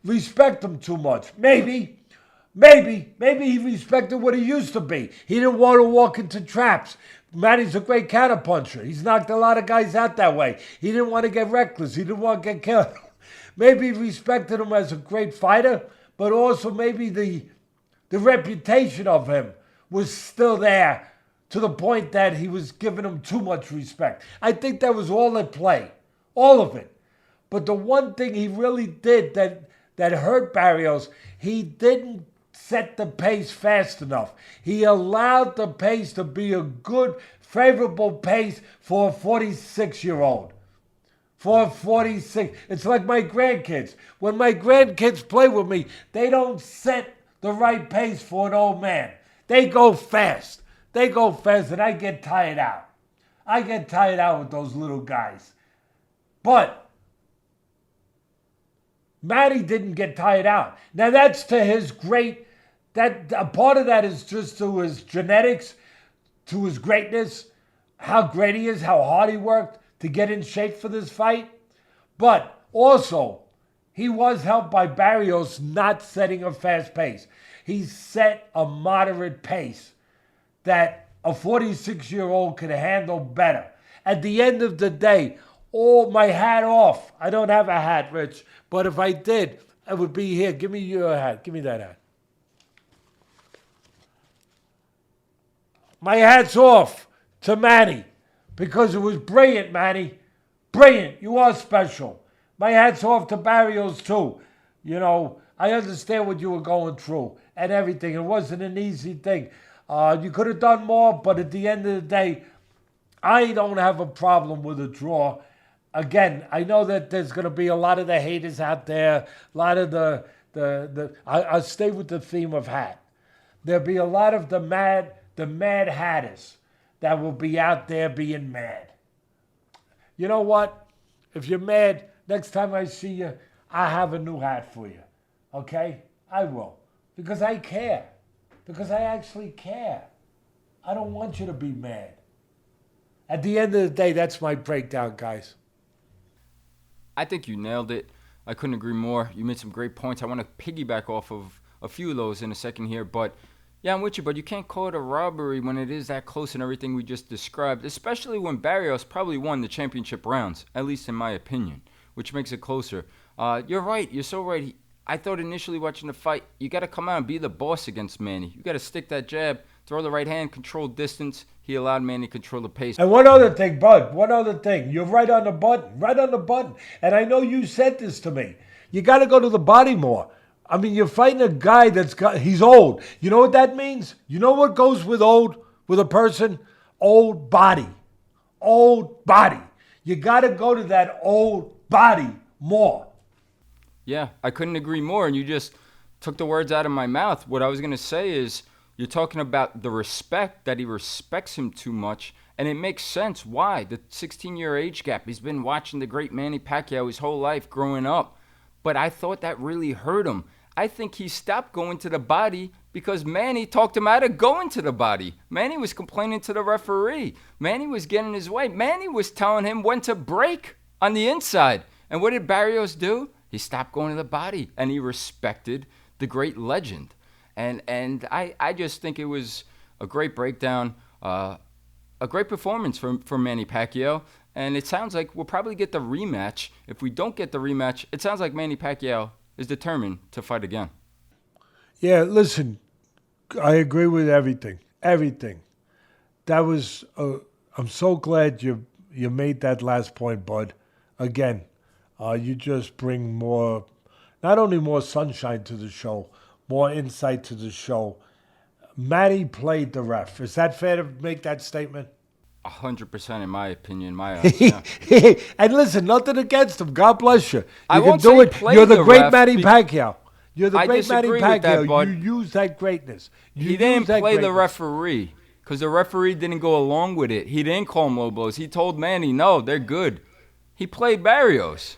respect him too much? Maybe. Maybe he respected what he used to be. He didn't want to walk into traps. Manny's a great counterpuncher. He's knocked a lot of guys out that way. He didn't want to get reckless. He didn't want to get killed. Maybe he respected him as a great fighter, but also maybe the reputation of him was still there to the point that he was giving him too much respect. I think that was all at play. All of it. But the one thing he really did that hurt Barrios, he didn't set the pace fast enough. He allowed the pace to be a good, favorable pace for a 46-year-old. For a 46. It's like my grandkids. When my grandkids play with me, they don't set the right pace for an old man. They go fast. They go fast, and I get tired out. I get tired out with those little guys. But Manny didn't get tired out. Now that's to his great. That a part of that is just to his genetics, to his greatness, how great he is, how hard he worked to get in shape for this fight. But also, he was helped by Barrios not setting a fast pace. He set a moderate pace that a 46-year-old could handle better. At the end of the day, all my hat off. I don't have a hat, Rich, but if I did, it would be here. Give me your hat. Give me that hat. My hat's off to Manny because it was brilliant, Manny. Brilliant. You are special. My hat's off to Barrios, too. I understand what you were going through and everything. It wasn't an easy thing. You could have done more, but at the end of the day, I don't have a problem with a draw. Again, I know that there's going to be a lot of the haters out there, a lot of I'll stay with the theme of hat. There'll be a lot of the mad hatters that will be out there being mad. You know what? If you're mad, next time I see you, I have a new hat for you. Okay? I will. Because I care. Because I actually care. I don't want you to be mad. At the end of the day, that's my breakdown, guys. I think you nailed it. I couldn't agree more. You made some great points. I want to piggyback off of a few of those in a second here. But, yeah, I'm with you. But you can't call it a robbery when it is that close and everything we just described, especially when Barrios probably won the championship rounds, at least in my opinion, which makes it closer. You're right. You're so right. I thought initially watching the fight, you got to come out and be the boss against Manny. You got to stick that jab, throw the right hand, control distance. He allowed Manny to control the pace. And one other thing, Bud, one other thing. You're right on the button, right on the button. And I know you said this to me. You got to go to the body more. I mean, you're fighting a guy he's old. You know what that means? You know what goes with old, with a person? Old body. Old body. You got to go to that old body more. Yeah, I couldn't agree more. And you just took the words out of my mouth. What I was going to say is you're talking about the respect, that he respects him too much. And it makes sense. Why? The 16-year age gap. He's been watching the great Manny Pacquiao his whole life growing up. But I thought that really hurt him. I think he stopped going to the body because Manny talked him out of going to the body. Manny was complaining to the referee. Manny was getting his way. Manny was telling him when to break on the inside. And what did Barrios do? He stopped going to the body, and he respected the great legend. And I just think it was a great breakdown, a great performance from Manny Pacquiao. And it sounds like we'll probably get the rematch. If we don't get the rematch, it sounds like Manny Pacquiao is determined to fight again. Yeah, listen, I agree with everything. Everything. That was, I'm so glad you made that last point, Bud. Again, you just bring more, not only more sunshine to the show, more insight to the show. Manny played the ref. Is that fair to make that statement? 100% in my opinion, my eyes. Yeah. And listen, nothing against him. God bless you. I You won't can do say it. play You're the the great ref Manny Pacquiao. You're the I great Manny disagree with that, Pacquiao. bud. You use that greatness. He didn't play the referee because the referee didn't go along with it. He didn't call him low blows. He told Manny, no, they're good. He played Barrios.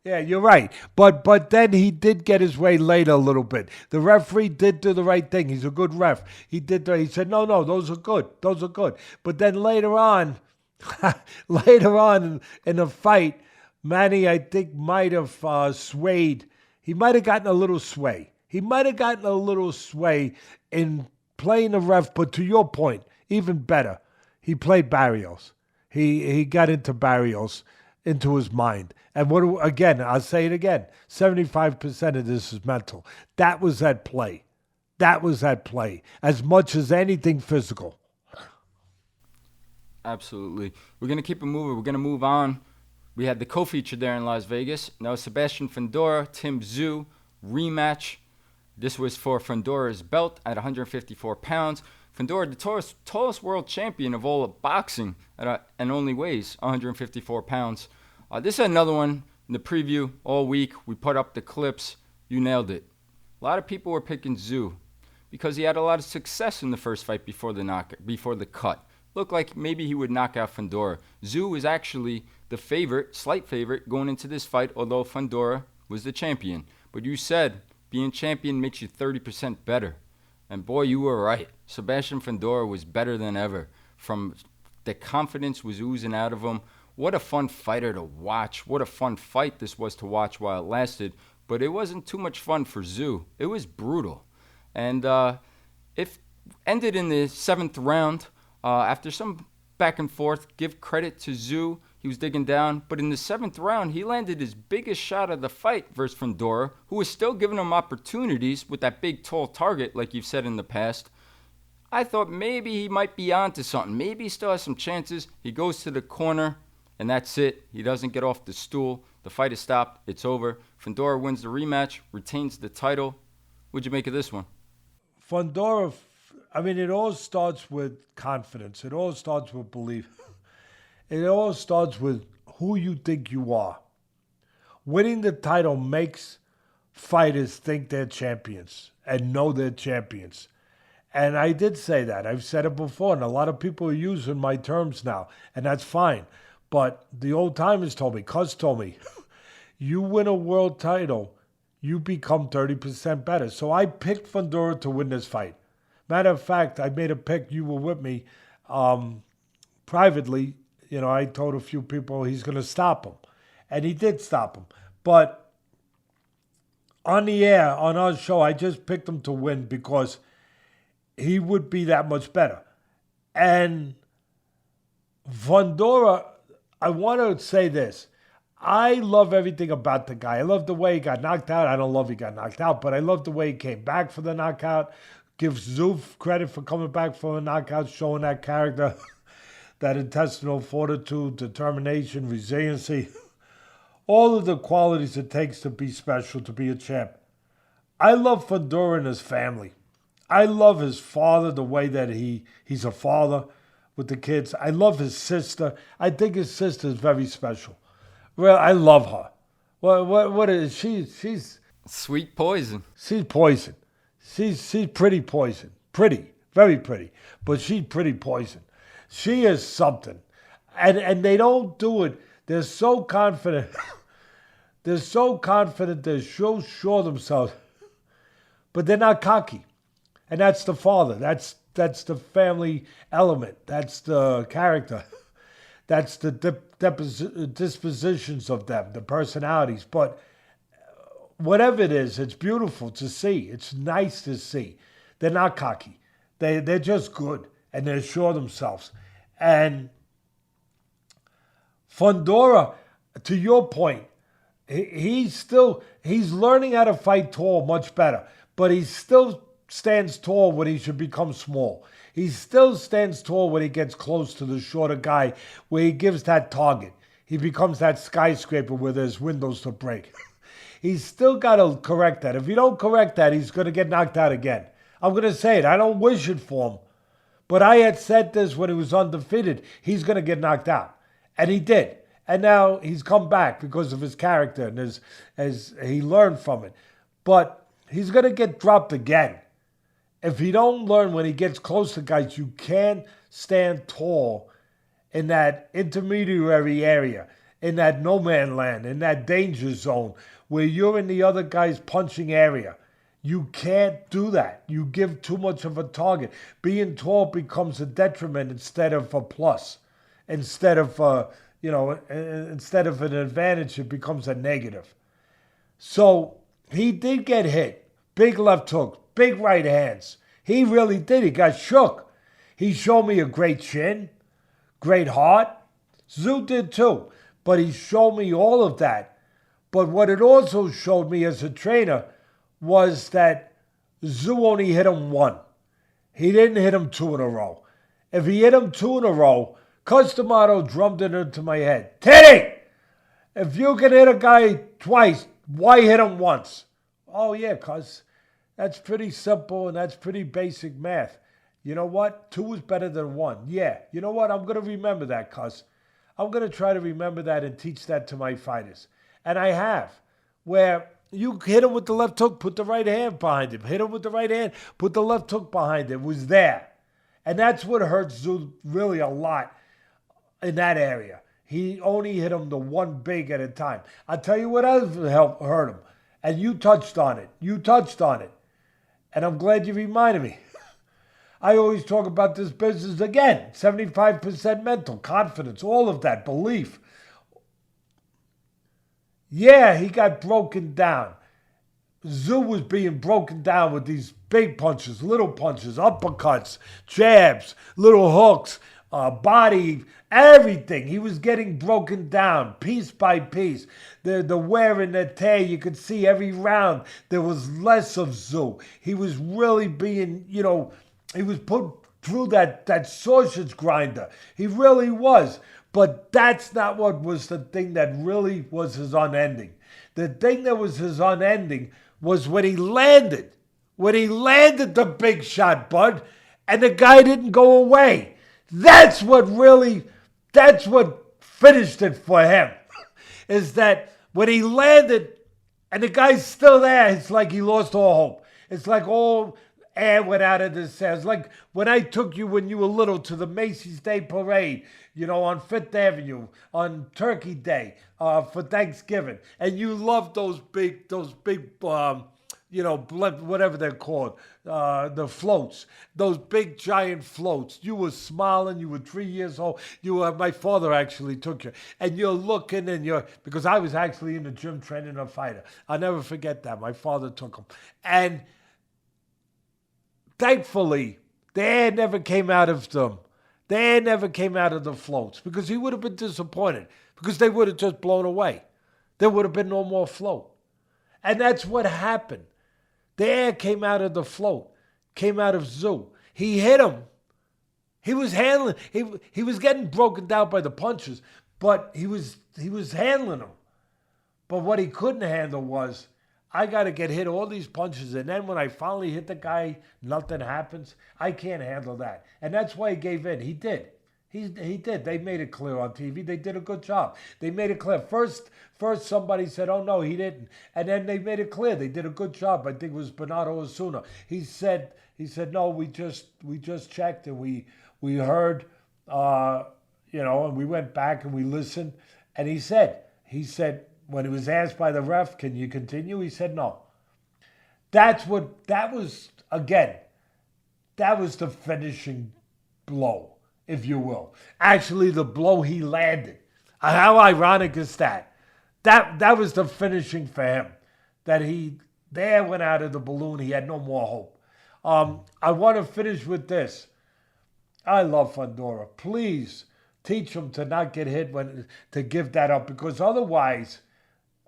Yeah, you're right. But then he did get his way later a little bit. The referee did do the right thing. He's a good ref. He said, no, those are good. Those are good. But then later on in the fight, Manny, I think, might have swayed. He might have gotten a little sway. He might have gotten a little sway in playing the ref. But to your point, even better, he played Barrios. He got into Barrios, into his mind. And again, I'll say it again, 75% of this is mental. That was at play. That was at play, as much as anything physical. Absolutely. We're going to keep it moving. We're going to move on. We had the co-feature there in Las Vegas. Now Sebastian Fundora, Tszyu rematch. This was for Fundora's belt at 154 pounds. Fundora, the tallest world champion of all of boxing, and only weighs 154 pounds. This is another one in the preview all week. We put up the clips. You nailed it. A lot of people were picking Tszyu because he had a lot of success in the first fight before the cut. Looked like maybe he would knock out Fundora. Tszyu was actually the favorite, slight favorite, going into this fight, although Fundora was the champion. But you said being champion makes you 30% better. And boy, you were right. Sebastian Fundora was better than ever. From the confidence was oozing out of him. What a fun fighter to watch. What a fun fight this was to watch while it lasted. But it wasn't too much fun for Tszyu. It was brutal. And it ended in the 7th round. After some back and forth, give credit to Tszyu. He was digging down. But in the 7th round, he landed his biggest shot of the fight versus Fundora, who was still giving him opportunities with that big, tall target, like you've said in the past. I thought maybe he might be onto something. Maybe he still has some chances. He goes to the corner. And that's it. He doesn't get off the stool. The fight is stopped. It's over. Fundora wins the rematch, retains the title. What'd you make of this one? Fundora, I mean, it all starts with confidence. It all starts with belief. It all starts with who you think you are. Winning the title makes fighters think they're champions and know they're champions. And I did say that. I've said it before, and a lot of people are using my terms now, and that's fine. But the old timers told me, Cuz told me, you win a world title, you become 30% better. So I picked Fundora to win this fight. Matter of fact, I made a pick. You were with me privately. You know, I told a few people he's going to stop him. And he did stop him. But on the air, on our show, I just picked him to win because he would be that much better. And Fundora, I want to say this. I love everything about the guy. I love the way he got knocked out. I don't love he got knocked out, but I love the way he came back for the knockout. Give Tszyu credit for coming back for a knockout, showing that character, that intestinal fortitude, determination, resiliency, all of the qualities it takes to be special, to be a champ. I love Fundora and his family. I love his father, the way that he's a father with the kids. I love his sister. I think his sister is very special. Well, I love her. What is she? She's Sweet poison. She's poison. She's pretty poison. Pretty, very pretty. But she's pretty poison. She is something. And they don't do it. They're so confident. They're so confident. They're so sure themselves. But they're not cocky. And that's the father. That's the family element. That's the character. That's the dispositions of them, the personalities. But whatever it is, it's beautiful to see. It's nice to see. They're not cocky. They're just good, and they're sure of themselves. And Fundora, to your point, he's learning how to fight tall much better, but he still stands tall when he should become small. He still stands tall when he gets close to the shorter guy, where he gives that target. He becomes that skyscraper where there's windows to break. He's still got to correct that. If you don't correct that, he's going to get knocked out again. I'm going to say it. I don't wish it for him. But I had said this when he was undefeated. He's going to get knocked out. And he did. And now he's come back because of his character and as he learned from it. But he's going to get dropped again. If he don't learn when he gets close to guys, you can't stand tall in that intermediary area, in that no man land, in that danger zone where you're in the other guy's punching area. You can't do that. You give too much of a target. Being tall becomes a detriment instead of a plus. Instead of an advantage, it becomes a negative. So he did get hit. Big left hook, big right hands. He really did. He got shook. He showed me a great chin, great heart. Tszyu did too. But he showed me all of that. But what it also showed me as a trainer was that Tszyu only hit him one. He didn't hit him two in a row. If he hit him two in a row, Castaneda drummed it into my head. Teddy! If you can hit a guy twice, why hit him once? Oh yeah, cuz that's pretty simple and that's pretty basic math. You know what? Two is better than one. Yeah. You know what? I'm going to remember that, cuz. I'm going to try to remember that and teach that to my fighters. And I have. Where you hit him with the left hook, put the right hand behind him. Hit him with the right hand, put the left hook behind him. It was there. And that's what hurts Tszyu really a lot in that area. He only hit him the one big at a time. I'll tell you what else hurt him. And you touched on it. And I'm glad you reminded me. I always talk about this business again. 75% mental, confidence, all of that, belief. Yeah, he got broken down. Tszyu was being broken down with these big punches, little punches, uppercuts, jabs, little hooks, body, everything. He was getting broken down piece by piece. The wear and the tear, you could see every round there was less of Tszyu. He was really being, he was put through that sausage grinder. He really was. But that's not what was the thing that really was his unending. The thing that was his unending was when he landed. When he landed the big shot, Bud, and the guy didn't go away. That's what finished it for him. Is that when he landed and the guy's still there, it's like he lost all hope. It's like air went out of the sails. Like when I took you when you were little to the Macy's Day Parade, on Fifth Avenue, on Turkey Day, for Thanksgiving. And you loved those big, whatever they're called, the floats, those big giant floats. You were smiling. You were 3 years old. My father actually took you, and you're looking, because I was actually in the gym training a fighter. I'll never forget that. My father took him, and thankfully, the air never came out of them. The air never came out of the floats because he would have been disappointed because they would have just blown away. There would have been no more float, and that's what happened. The air came out of the float, came out of Tszyu. He hit him. He was handling. He was getting broken down by the punches, but he was handling them. But what he couldn't handle was, I got to get hit all these punches, and then when I finally hit the guy, nothing happens. I can't handle that, and that's why he gave in. He did. He did. They made it clear on TV. They did a good job. They made it clear. First somebody said, "Oh no, he didn't," and then they made it clear. They did a good job. I think it was Bernardo Osuna. He said, "No, we just checked and we heard, and we went back and we listened." And he said when he was asked by the ref, "Can you continue?" He said, "No." That was the finishing blow, if you will. Actually, the blow he landed. How ironic is that? That was the finishing for him. That there went out of the balloon. He had no more hope. I want to finish with this. I love Fundora. Please teach him to not get hit to give that up, because otherwise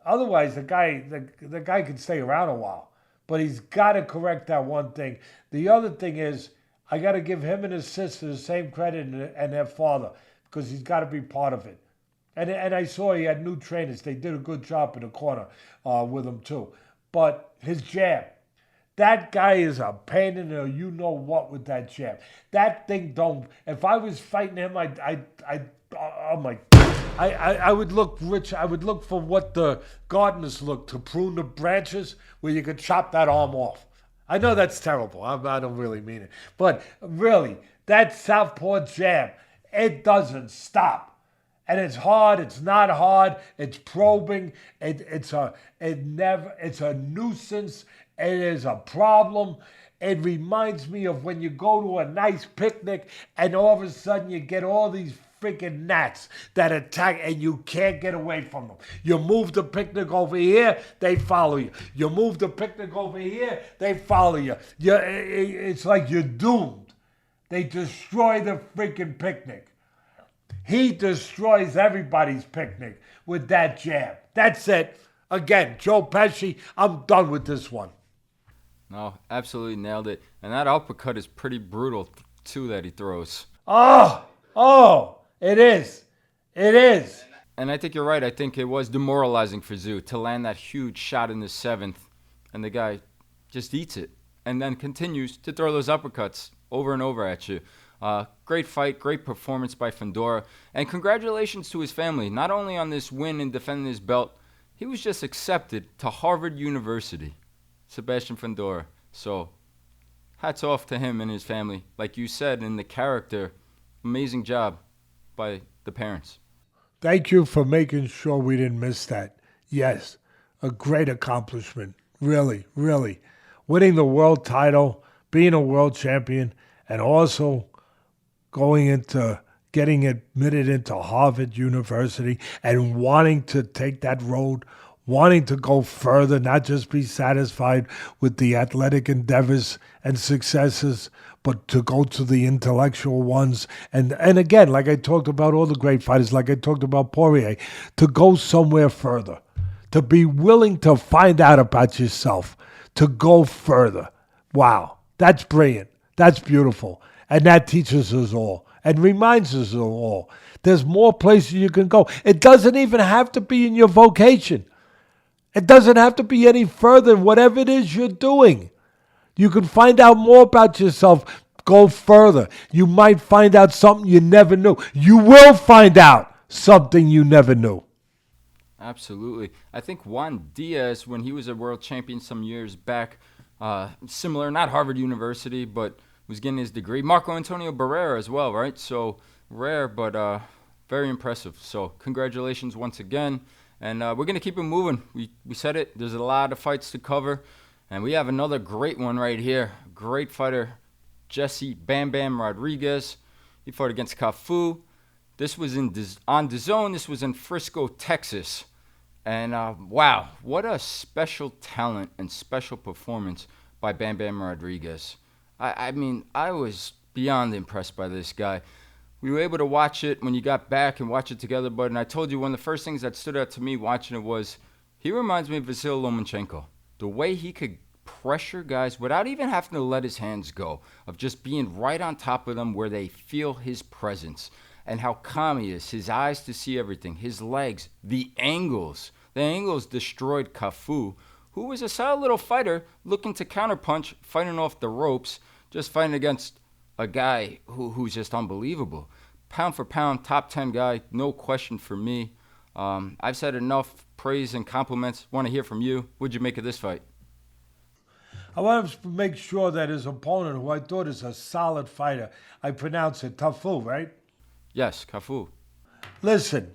the guy can stay around a while. But he's got to correct that one thing. The other thing is, I got to give him and his sister the same credit and their father, because he's got to be part of it. And I saw he had new trainers. They did a good job in the corner with him too. But his jab, that guy is a pain in the you-know-what with that jab. That thing don't... If I was fighting him, I would look rich. I would look for what the gardeners look, to prune the branches where you could chop that arm off. I know that's terrible. I don't really mean it. But really, that southpaw jab, it doesn't stop. And it's hard. It's not hard. It's probing. It's a nuisance. It is a problem. It reminds me of when you go to a nice picnic and all of a sudden you get all these freaking gnats that attack and you can't get away from them. You move the picnic over here, they follow you. You move the picnic over here, they follow you. It's like you're doomed. They destroy the freaking picnic. He destroys everybody's picnic with that jab. That's it. Again, Joe Pesci, I'm done with this one. No, absolutely nailed it. And that uppercut is pretty brutal, too, that he throws. Oh, it is. It is. And I think you're right. I think it was demoralizing for Tszyu to land that huge shot in the seventh, and the guy just eats it and then continues to throw those uppercuts over and over at you. Great fight, great performance by Fundora, and congratulations to his family, not only on this win and defending his belt, he was just accepted to Harvard University, Sebastian Fundora. So hats off to him and his family. Like you said, in the character, amazing job by the parents. Thank you for making sure we didn't miss that. Yes, a great accomplishment. Really, really. Winning the world title, being a world champion, and also going into getting admitted into Harvard University and wanting to take that road, wanting to go further, not just be satisfied with the athletic endeavors and successes, but to go to the intellectual ones. And again, like I talked about all the great fighters, like I talked about Poirier, to go somewhere further, to be willing to find out about yourself, to go further. Wow, that's brilliant. That's beautiful. And that teaches us all and reminds us of all. There's more places you can go. It doesn't even have to be in your vocation. It doesn't have to be any further in whatever it is you're doing. You can find out more about yourself. Go further. You might find out something you never knew. You will find out something you never knew. Absolutely. I think Juan Diaz, when he was a world champion some years back, Similar, not Harvard University, but was getting his degree. Marco Antonio Barrera as well, right? So rare, but very impressive. So congratulations once again. And we're going to keep it moving. We said it. There's a lot of fights to cover. And we have another great one right here. Great fighter, Jesse Bam Bam Rodriguez. He fought against Cafu. This was on DAZN. This was in Frisco, Texas. And wow, what a special talent and special performance by Bam Bam Rodriguez. I mean, I was beyond impressed by this guy. We were able to watch it when you got back and watch it together, bud. And I told you one of the first things that stood out to me watching it was he reminds me of Vasyl Lomachenko. The way he could pressure guys without even having to let his hands go, of just being right on top of them where they feel his presence. And how calm he is, his eyes to see everything, his legs, the angles. The angles destroyed Cafu, who was a solid little fighter looking to counterpunch, fighting off the ropes, just fighting against a guy who's just unbelievable. Pound for pound, top 10 guy, no question for me. I've said enough praise and compliments. Want to hear from you. What'd you make of this fight? I want to make sure that his opponent, who I thought is a solid fighter, I pronounce it Cafu, right? Yes, Cafu. Listen,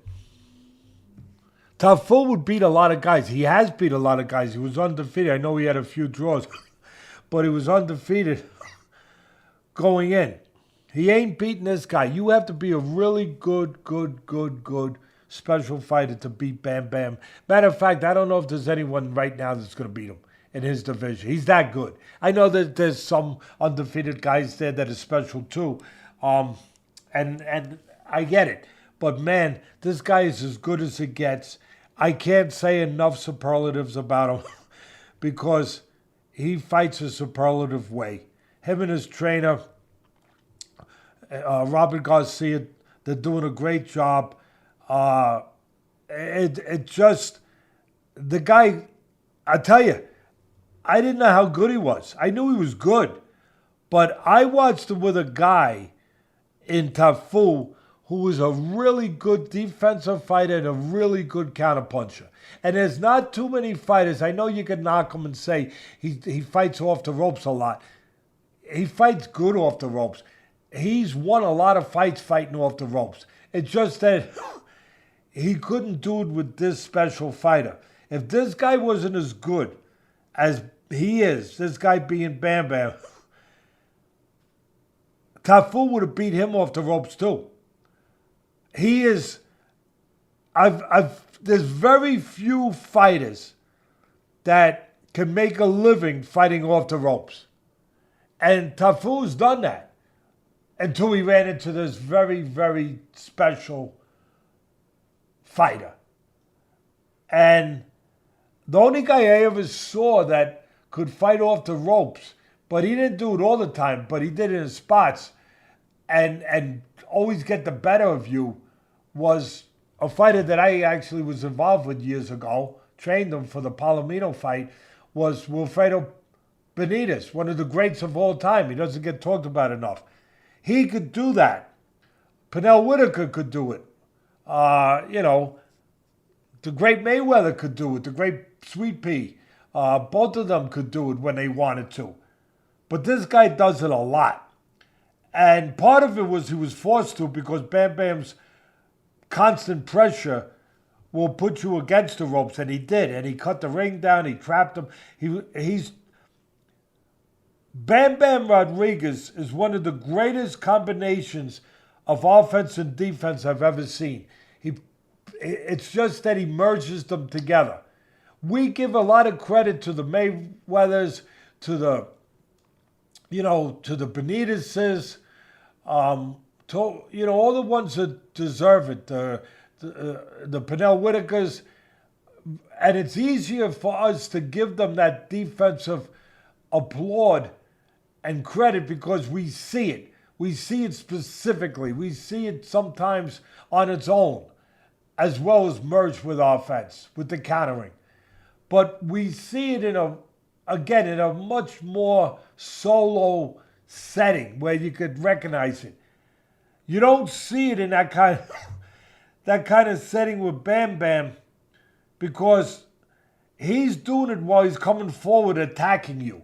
Cafu would beat a lot of guys. He has beat a lot of guys. He was undefeated. I know he had a few draws, but he was undefeated going in. He ain't beating this guy. You have to be a really good special fighter to beat Bam Bam. Matter of fact, I don't know if there's anyone right now that's going to beat him in his division. He's that good. I know that there's some undefeated guys there that are special too. And I get it. But man, this guy is as good as it gets. I can't say enough superlatives about him because he fights a superlative way. Him and his trainer, Robert Garcia, they're doing a great job. It just, the guy, I tell you, I didn't know how good he was. I knew he was good, but I watched him with a guy in Cafu who was a really good defensive fighter and a really good counterpuncher. And there's not too many fighters. I know you can knock him and say he fights off the ropes a lot. He fights good off the ropes. He's won a lot of fights fighting off the ropes. It's just that he couldn't do it with this special fighter. If this guy wasn't as good as he is, this guy being Bam Bam, Cafu would have beat him off the ropes too. He is, there's very few fighters that can make a living fighting off the ropes. And Cafu's done that until he ran into this very, very special fighter. And the only guy I ever saw that could fight off the ropes, but he didn't do it all the time, but he did it in spots and always get the better of you, was a fighter that I actually was involved with years ago, trained him for the Palomino fight, was Wilfredo Benitez, one of the greats of all time. He doesn't get talked about enough. He could do that. Pernell Whitaker could do it. The great Mayweather could do it. The great Sweet Pea. Both of them could do it when they wanted to. But this guy does it a lot. And part of it was he was forced to because Bam Bam's constant pressure will put you against the ropes, and he did. And he cut the ring down. He trapped him. Bam Bam Rodriguez is one of the greatest combinations of offense and defense I've ever seen. It's just that he merges them together. We give a lot of credit to the Mayweathers, to the Benitez's, all the ones that deserve it, the Pernell Whitakers, and it's easier for us to give them that defensive applaud and credit because we see it. We see it specifically. We see it sometimes on its own, as well as merged with offense, with the countering. But we see it in a much more solo setting where you could recognize it. You don't see it in that kind of setting with Bam Bam because he's doing it while he's coming forward attacking you.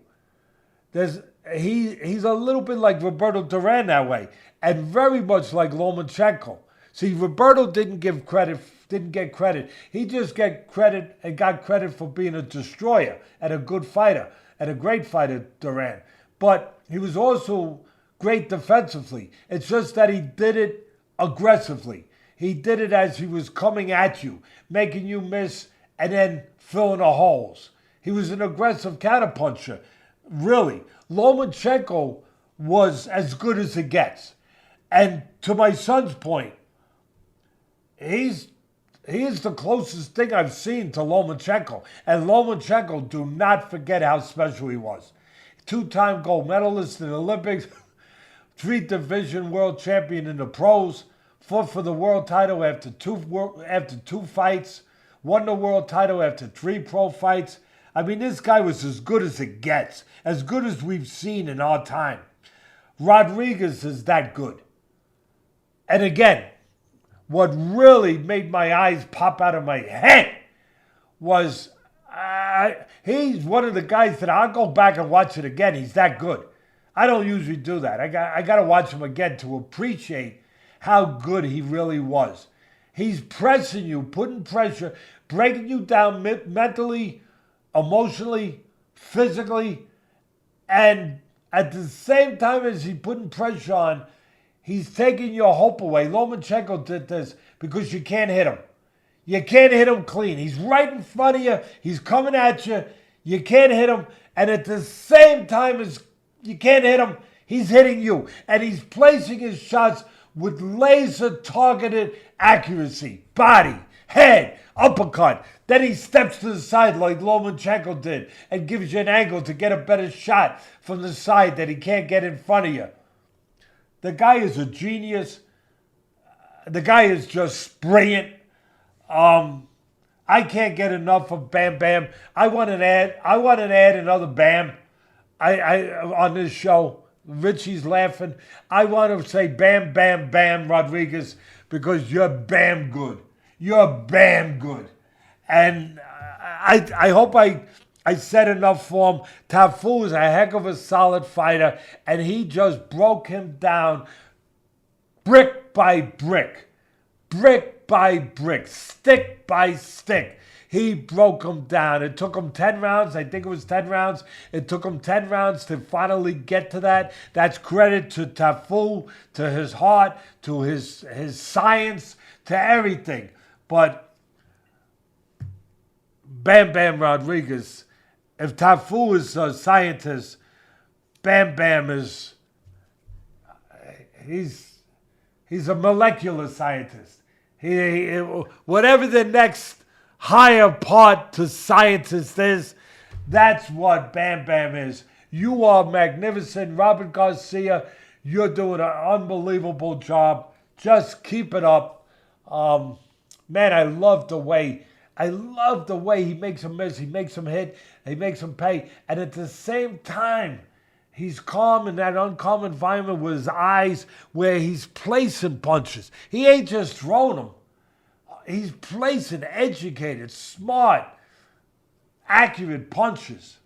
He's a little bit like Roberto Duran that way, and very much like Lomachenko. See, Roberto didn't get credit. He just got credit for being a destroyer and a good fighter and a great fighter, Duran. But he was also great defensively. It's just that he did it aggressively. He did it as he was coming at you, making you miss and then filling the holes. He was an aggressive counterpuncher. Really, Lomachenko was as good as it gets. And to my son's point, he is the closest thing I've seen to Lomachenko. And Lomachenko, do not forget how special he was. 2-time gold medalist in the Olympics, 3-division world champion in the pros, fought for the world title after two fights, won the world title after 3 pro fights. I mean, this guy was as good as it gets, as good as we've seen in our time. Rodriguez is that good. And again, what really made my eyes pop out of my head was he's one of the guys that I'll go back and watch it again. He's that good. I don't usually do that. I got to watch him again to appreciate how good he really was. He's pressing you, putting pressure, breaking you down mentally, emotionally, physically, and at the same time as he's putting pressure on, he's taking your hope away. Lomachenko did this because you can't hit him. You can't hit him clean. He's right in front of you. He's coming at you. You can't hit him. And at the same time as you can't hit him, he's hitting you. And he's placing his shots with laser-targeted accuracy. Body, head, uppercut. Then he steps to the side like Lomachenko did and gives you an angle to get a better shot from the side that he can't get in front of you. The guy is a genius. The guy is just brilliant. I can't get enough of Bam Bam. I want to add another Bam. I on this show. Richie's laughing. I want to say Bam Bam Bam Rodriguez because you're Bam good. You're Bam good. And I hope I said enough for him. Cafu is a heck of a solid fighter, and he just broke him down brick by brick. Brick by brick. Stick by stick. He broke him down. It took him 10 rounds. I think it was 10 rounds. It took him 10 rounds to finally get to that. That's credit to Cafu, to his heart, to his science, to everything. But Bam Bam Rodriguez, if Cafu is a scientist, Bam Bam is, he's a molecular scientist. Whatever the next higher part to scientist is, that's what Bam Bam is. You are magnificent. Robert Garcia, you're doing an unbelievable job. Just keep it up. Man, I love the way he makes him miss, he makes him hit, he makes him pay. And at the same time, he's calm in that uncalm environment with his eyes where he's placing punches. He ain't just throwing them. He's placing educated, smart, accurate punches.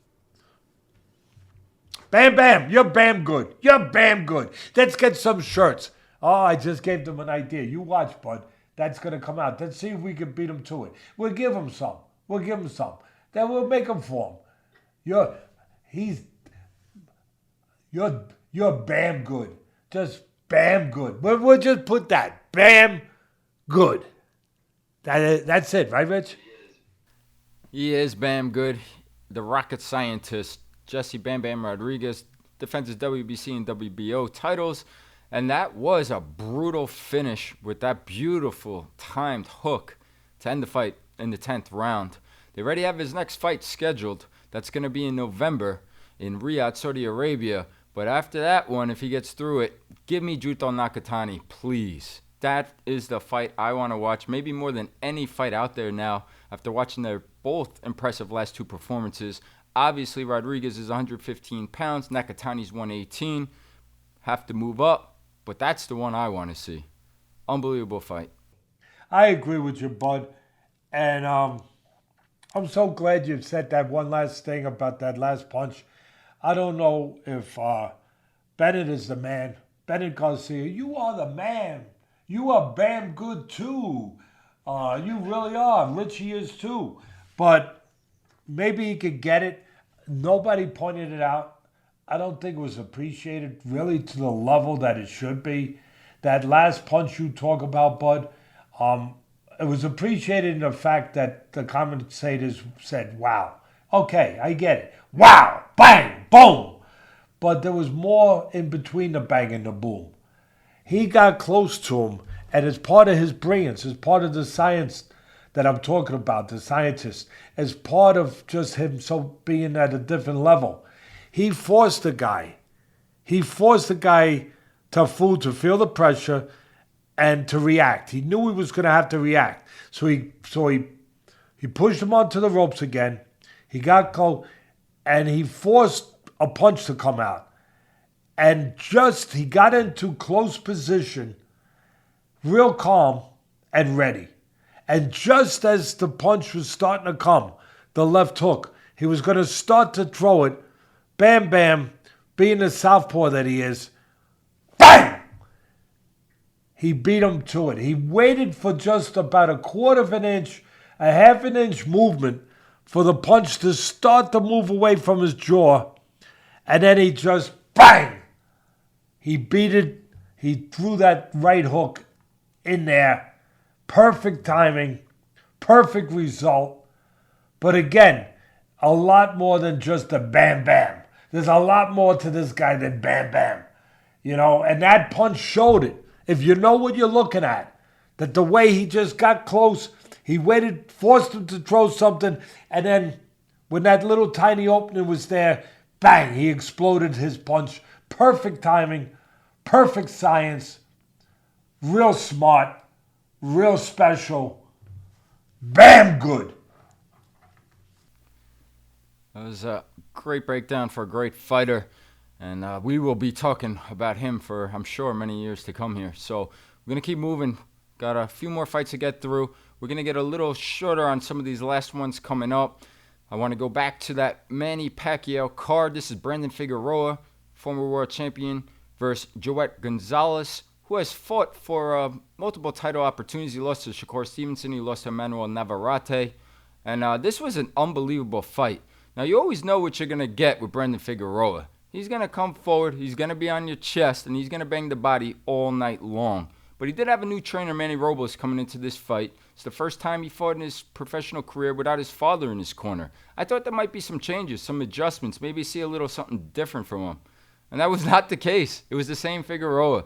Bam Bam, you're Bam good. You're Bam good. Let's get some shirts. Oh, I just gave them an idea. You watch, bud. That's going to come out. Let's see if we can beat him to it. We'll give him some. Then we'll make him for him. You're Bam good. Just Bam good. We'll just put that. Bam good. That's it, right, Rich? He is Bam good. The rocket scientist, Jesse Bam Bam Rodriguez, defends his WBC and WBO titles. And that was a brutal finish with that beautiful timed hook to end the fight in the 10th round. They already have his next fight scheduled. That's going to be in November in Riyadh, Saudi Arabia. But after that one, if he gets through it, give me Juto Nakatani, please. That is the fight I want to watch, maybe more than any fight out there now after watching their both impressive last 2 performances. Obviously, Rodriguez is 115 pounds. Nakatani's 118. Have to move up. But that's the one I want to see. Unbelievable fight. I agree with you, bud. And I'm so glad you said that one last thing about that last punch. I don't know if Bennett is the man. Bennett Garcia, you are the man. You are damn good too. You really are. Richie is too. But maybe he could get it. Nobody pointed it out. I don't think it was appreciated really to the level that it should be. That last punch you talk about, Bud, it was appreciated in the fact that the commentators said, wow. Okay, I get it. Wow, bang, boom. But there was more in between the bang and the boom. He got close to him, and as part of his brilliance, as part of the science that I'm talking about, the scientist, as part of just him so being at a different level, he forced the guy. He forced the guy, Cafu, to feel the pressure and to react. He knew he was going to have to react. So he pushed him onto the ropes again. He got close, and he forced a punch to come out. And he got into close position, real calm and ready. And just as the punch was starting to come, the left hook, he was going to start to throw it. Bam, bam, being the southpaw that he is, bang! He beat him to it. He waited for just about a quarter of an inch, a half an inch movement for the punch to start to move away from his jaw. And then he just, bang! He beat it. He threw that right hook in there. Perfect timing. Perfect result. But again, a lot more than just a bam bam. There's a lot more to this guy than bam bam. You know, and that punch showed it. If you know what you're looking at, that the way he just got close, he waited, forced him to throw something, and then when that little tiny opening was there, bang, he exploded his punch. Perfect timing, perfect science, real smart, real special, bam good. That was a great breakdown for a great fighter. And we will be talking about him for, I'm sure, many years to come here. So we're going to keep moving. Got a few more fights to get through. We're going to get a little shorter on some of these last ones coming up. I want to go back to that Manny Pacquiao card. This is Brandon Figueroa, former world champion, versus Gonzalez, who has fought for multiple title opportunities. He lost to Shakur Stevenson. He lost to Emmanuel Navarrete. And this was an unbelievable fight. Now, you always know what you're going to get with Brandon Figueroa. He's going to come forward, he's going to be on your chest, and he's going to bang the body all night long. But he did have a new trainer, Manny Robles, coming into this fight. It's the first time he fought in his professional career without his father in his corner. I thought there might be some changes, some adjustments, maybe see a little something different from him. And that was not the case. It was the same Figueroa.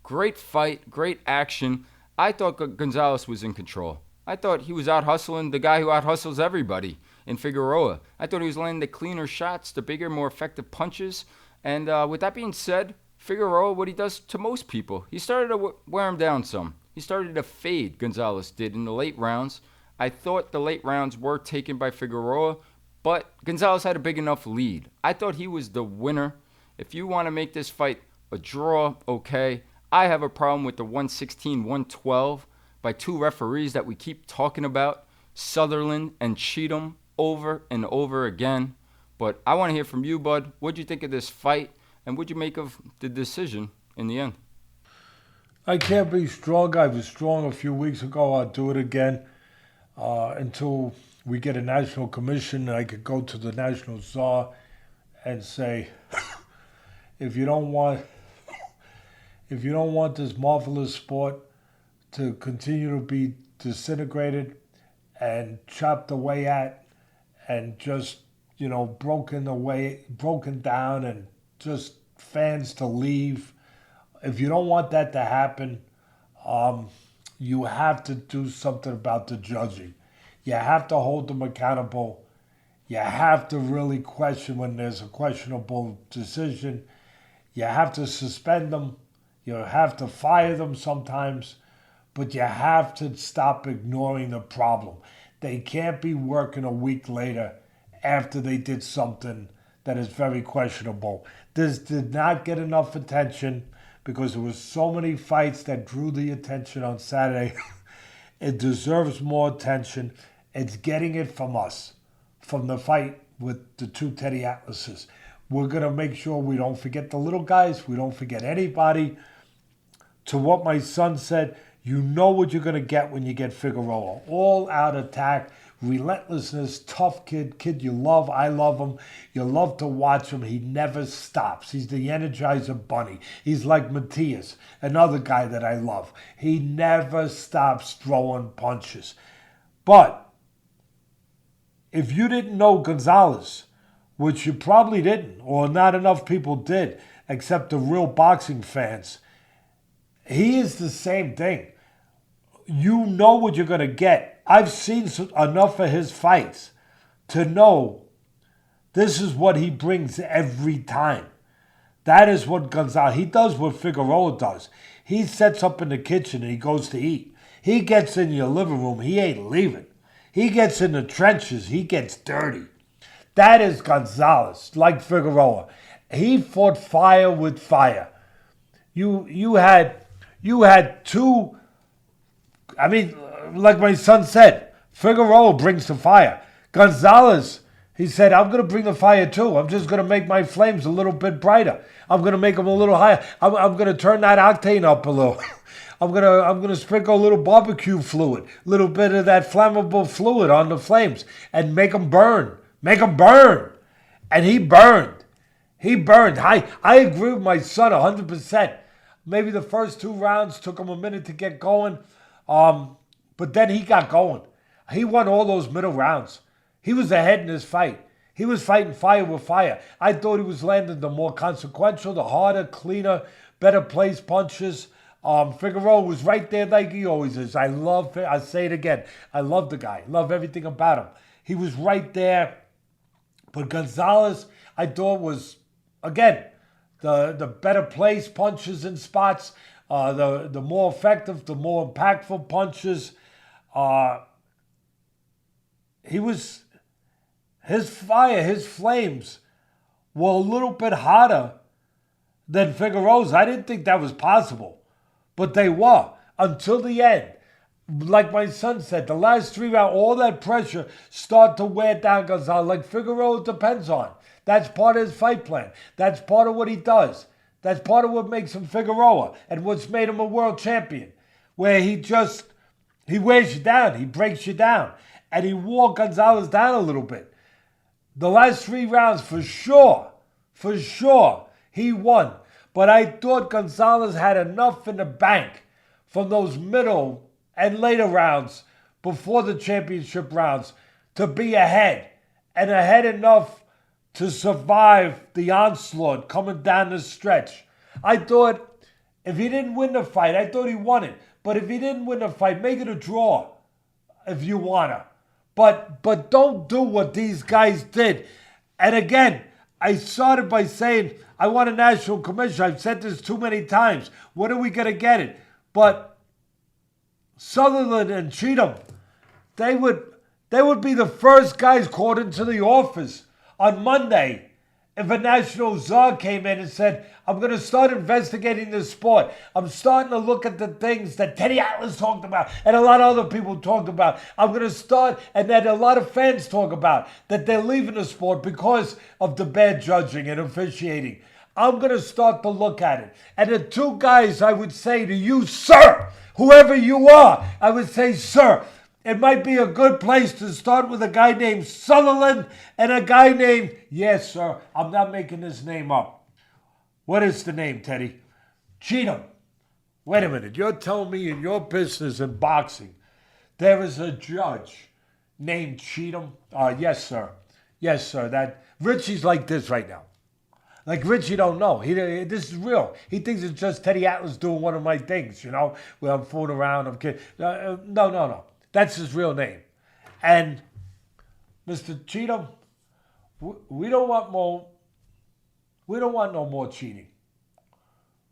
Great fight, great action. I thought Gonzalez was in control. I thought he was out-hustling the guy who out-hustles everybody in Figueroa. I thought he was landing the cleaner shots, the bigger, more effective punches. And with that being said, Figueroa, what he does to most people, he started to wear him down some. He started to fade, Gonzalez did, in the late rounds. I thought the late rounds were taken by Figueroa, but Gonzalez had a big enough lead. I thought he was the winner. If you want to make this fight a draw, okay. I have a problem with the 116-112 by two referees that we keep talking about, Sutherland and Cheatham, over and over again. But I want to hear from you, Bud. What'd you think of this fight, and what'd you make of the decision in the end? I can't be strong. I was strong a few weeks ago. I'll do it again until we get a national commission. I could go to the national czar and say, if you don't want this marvelous sport to continue to be disintegrated and chopped away at and just, broken down and just fans to leave. If you don't want that to happen, you have to do something about the judging. You have to hold them accountable. You have to really question when there's a questionable decision. You have to suspend them. You have to fire them sometimes. But you have to stop ignoring the problem. They can't be working a week later after they did something that is very questionable. This did not get enough attention because there was so many fights that drew the attention on Saturday. It deserves more attention. It's getting it from us, from the fight with the two Teddy Atlases. We're going to make sure we don't forget the little guys. We don't forget anybody. To what my son said, you know what you're going to get when you get Figueroa. All out attack, relentlessness, tough kid you love. I love him. You love to watch him. He never stops. He's the Energizer Bunny. He's like Matias, another guy that I love. He never stops throwing punches. But if you didn't know Gonzalez, which you probably didn't, or not enough people did, except the real boxing fans, he is the same thing. You know what you're going to get. I've seen enough of his fights to know this is what he brings every time. That is what Gonzalez, he does what Figueroa does. He sets up in the kitchen and he goes to eat. He gets in your living room, he ain't leaving. He gets in the trenches, he gets dirty. That is Gonzalez, like Figueroa. He fought fire with fire. You had two, I mean, like my son said, Figueroa brings the fire. Gonzalez, he said, I'm going to bring the fire too. I'm just going to make my flames a little bit brighter. I'm going to make them a little higher. I'm going to turn that octane up a little. I'm going to sprinkle a little barbecue fluid, a little bit of that flammable fluid on the flames and make them burn. Make them burn. And he burned. He burned. I agree with my son 100%. Maybe the first 2 rounds took him a minute to get going. But then he got going. He won all those middle rounds. He was ahead in his fight. He was fighting fire with fire. I thought he was landing the more consequential, the harder, cleaner, better placed punches. Figueroa was right there like he always is. I say it again. I love the guy. Love everything about him. He was right there. But Gonzalez, I thought was, again, the better placed punches in spots, the more effective, the more impactful punches. His fire, his flames were a little bit hotter than Figueroa's. I didn't think that was possible, but they were until the end. Like my son said, the last 3 rounds, all that pressure started to wear down Gonzalez, like Figueroa depends on. That's part of his fight plan. That's part of what he does. That's part of what makes him Figueroa and what's made him a world champion, where he wears you down, he breaks you down, and he wore Gonzalez down a little bit. The last 3 rounds, for sure, he won. But I thought Gonzalez had enough in the bank from those middle and later rounds before the championship rounds to be ahead, and ahead enough to survive the onslaught coming down the stretch. I thought if he didn't win the fight, I thought he won it. But if he didn't win the fight, make it a draw if you wanna. But don't do what these guys did. And again, I started by saying I want a national commission. I've said this too many times. When are we gonna get it? But Sutherland and Cheatham, they would be the first guys called into the office on Monday if a national czar came in and said, I'm going to start investigating this sport. I'm starting to look at the things that Teddy Atlas talked about and a lot of other people talked about. I'm going to start, and that a lot of fans talk about, that they're leaving the sport because of the bad judging and officiating. I'm going to start to look at it. And the 2 guys I would say to you, sir, whoever you are, I would say, sir, it might be a good place to start with a guy named Sutherland and a guy named, yes, sir, I'm not making this name up. What is the name, Teddy? Cheatham. Wait a minute. You're telling me in your business in boxing, there is a judge named Cheatham? Yes, sir. Yes, sir. That Richie's like this right now. Like Richie don't know. This is real. He thinks it's just Teddy Atlas doing one of my things, where I'm fooling around, I'm kidding. No. That's his real name. And Mr. Cheatham, we don't want no more cheating.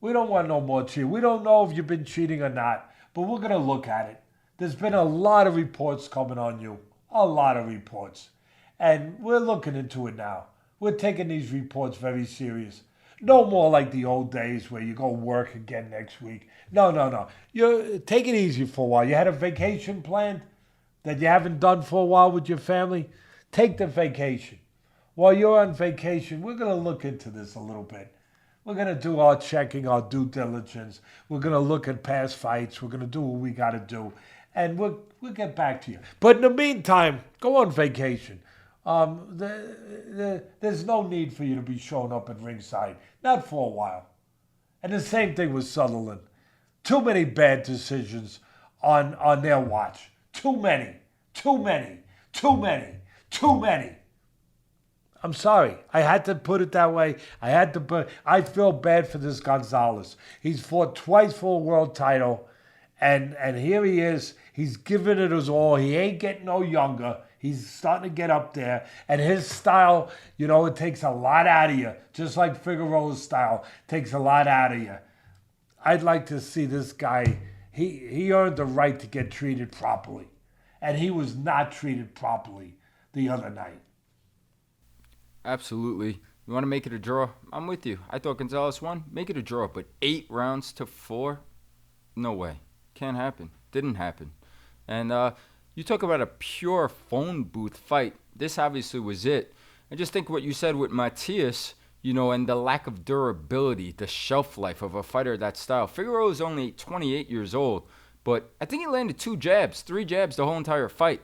We don't want no more cheating. We don't know if you've been cheating or not, but we're going to look at it. There's been a lot of reports coming on you. A lot of reports. And we're looking into it now. We're taking these reports very serious. No more like the old days where you go work again next week. No. You take it easy for a while. You had a vacation planned that you haven't done for a while with your family? Take the vacation. while you're on vacation, we're going to look into this a little bit. We're going to do our checking, our due diligence. We're going to look at past fights. We're going to do what we got to do. And we'll get back to you. But in the meantime, go on vacation. There's no need for you to be showing up at ringside. Not for a while. And the same thing with Sutherland. Too many bad decisions on their watch. Too many. I'm sorry. I had to put it that way. I feel bad for this Gonzalez. He's fought twice for a world title, and here he is. He's giving it his all. He ain't getting no younger. He's starting to get up there. And his style, it takes a lot out of you. Just like Figueroa's style takes a lot out of you. I'd like to see this guy. He earned the right to get treated properly. And he was not treated properly the other night. Absolutely. You want to make it a draw? I'm with you. I thought Gonzalez won. Make it a draw. But 8 rounds to 4? No way. Can't happen. Didn't happen. And you talk about a pure phone booth fight. This obviously was it. I just think what you said with Matias, and the lack of durability, the shelf life of a fighter of that style. Figueroa is only 28 years old, but I think he landed 3 jabs the whole entire fight.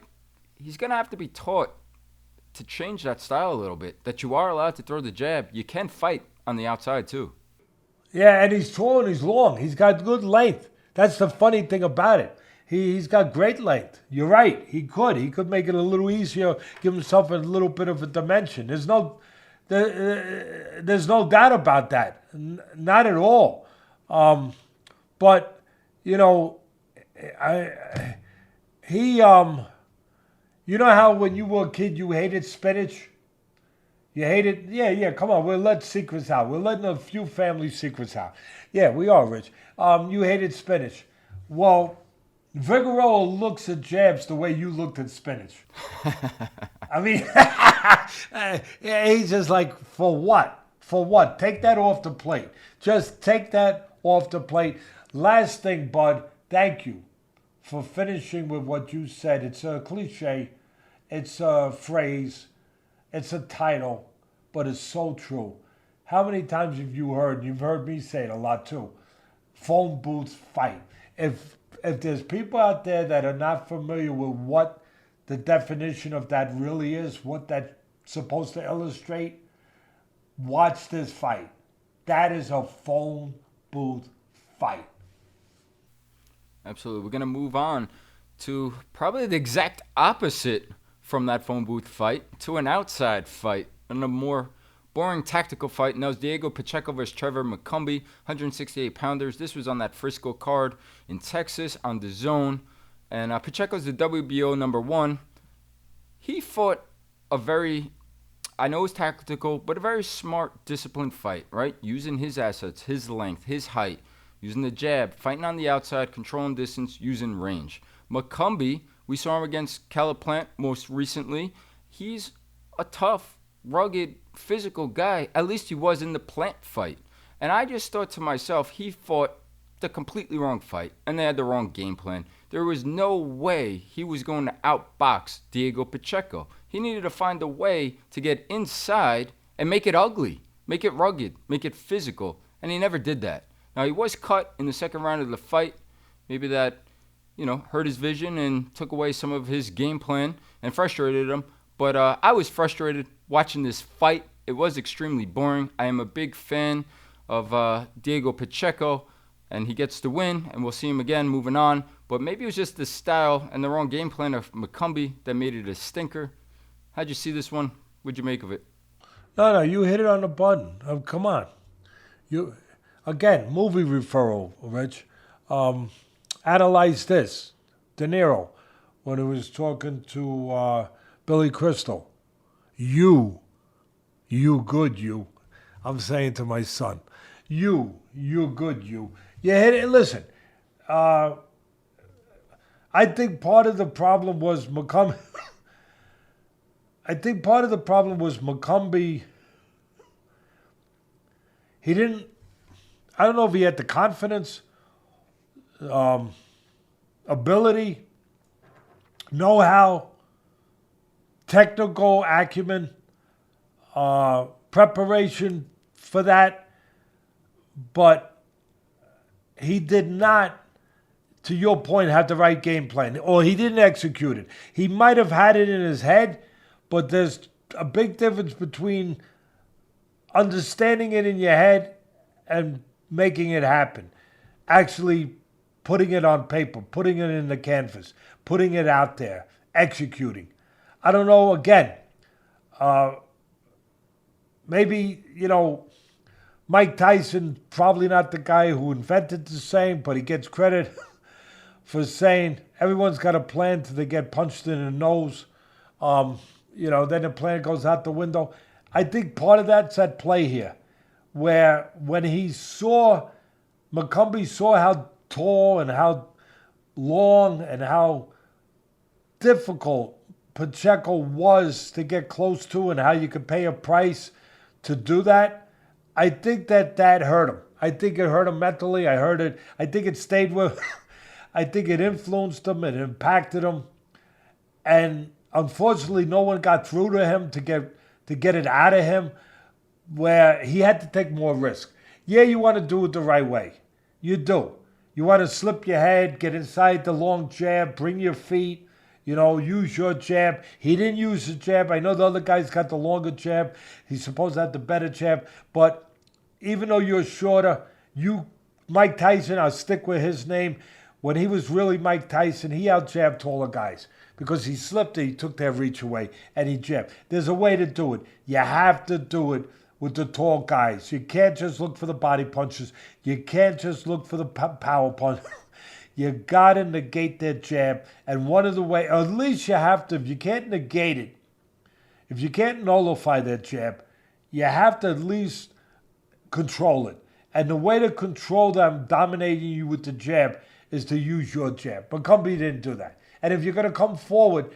He's going to have to be taught to change that style a little bit, that you are allowed to throw the jab. You can fight on the outside too. Yeah, and he's tall and he's long. He's got good length. That's the funny thing about it. He's got great length. You're right. He could make it a little easier, give himself a little bit of a dimension. There's no doubt about that. Not at all. But how when you were a kid you hated spinach? You hated, yeah, come on, we'll let secrets out. We're letting a few family secrets out. Yeah, we are, Rich. You hated spinach. Well, Figueroa looks at jabs the way you looked at spinach. I mean, he's just like, for what? For what? Take that off the plate. Just take that off the plate. Last thing, Bud, thank you for finishing with what you said. It's a cliche. It's a phrase. It's a title. But it's so true. How many times have you heard, you've heard me say it a lot too, phone booth fight. If there's people out there that are not familiar with what the definition of that really is, what that's supposed to illustrate, watch this fight. That is a phone booth fight. Absolutely. We're going to move on to probably the exact opposite from that phone booth fight, to an outside fight, and a more boring tactical fight. And that was Diego Pacheco versus Trevor McCumby, 168 pounders. This was on that Frisco card in Texas on the Zone. And Pacheco's the WBO #1. He fought a very, I know it's tactical, but a very smart, disciplined fight, right? Using his assets, his length, his height, using the jab, fighting on the outside, controlling distance, using range. McCumby, we saw him against Caliplant most recently. He's a tough, rugged, physical guy. At least he was in the Plant fight. And I just thought to myself, he fought the completely wrong fight, and they had the wrong game plan. There was no way he was going to outbox Diego Pacheco. He needed to find a way to get inside and make it ugly, make it rugged, make it physical, and he never did that. Now, he was cut in the second round of the fight. Maybe that, hurt his vision and took away some of his game plan and frustrated him. But I was frustrated watching this fight. It was extremely boring. I am a big fan of Diego Pacheco, and he gets the win, and we'll see him again moving on. But maybe it was just the style and the wrong game plan of McCumby that made it a stinker. How'd you see this one? What'd you make of it? No, you hit it on the button. Come on. Again, movie referral, Rich. Analyze this. De Niro, when he was talking to Billy Crystal. You good, you. I'm saying to my son, you good, you. You hit it. Listen, I think part of the problem was McCumby. He didn't. I don't know if he had the confidence, ability, know-how, technical acumen preparation for that, but he did not, to your point, have the right game plan, or he didn't execute it. He might have had it in his head, but there's a big difference between understanding it in your head and making it happen. Actually putting it on paper, putting it in the canvas, putting it out there, executing. I don't know, again, maybe, Mike Tyson, probably not the guy who invented the saying, but he gets credit for saying everyone's got a plan till they get punched in the nose. Then the plan goes out the window. I think part of that's at play here, where when McCumby saw how tall and how long and how difficult Pacheco was to get close to and how you could pay a price to do that, I think that hurt him. I think it hurt him mentally. I think it stayed with I think it influenced him. It impacted him. And unfortunately, no one got through to him to get it out of him, where he had to take more risk. Yeah, you want to do it the right way. You do. You want to slip your head, get inside the long jab, bring your feet, use your jab. He didn't use the jab. I know the other guy's got the longer jab. He's supposed to have the better jab. But even though you're shorter, Mike Tyson, I'll stick with his name. When he was really Mike Tyson, he out-jabbed taller guys because he slipped it, he took their reach away, and he jabbed. There's a way to do it. You have to do it with the tall guys. You can't just look for the body punches. You can't just look for the power punch. You got to negate their jab. And one of the ways, or at least you have to, if you can't negate it, if you can't nullify their jab, you have to at least control it. And the way to control them dominating you with the jab is to use your jab. But McCumby didn't do that. And if you're going to come forward,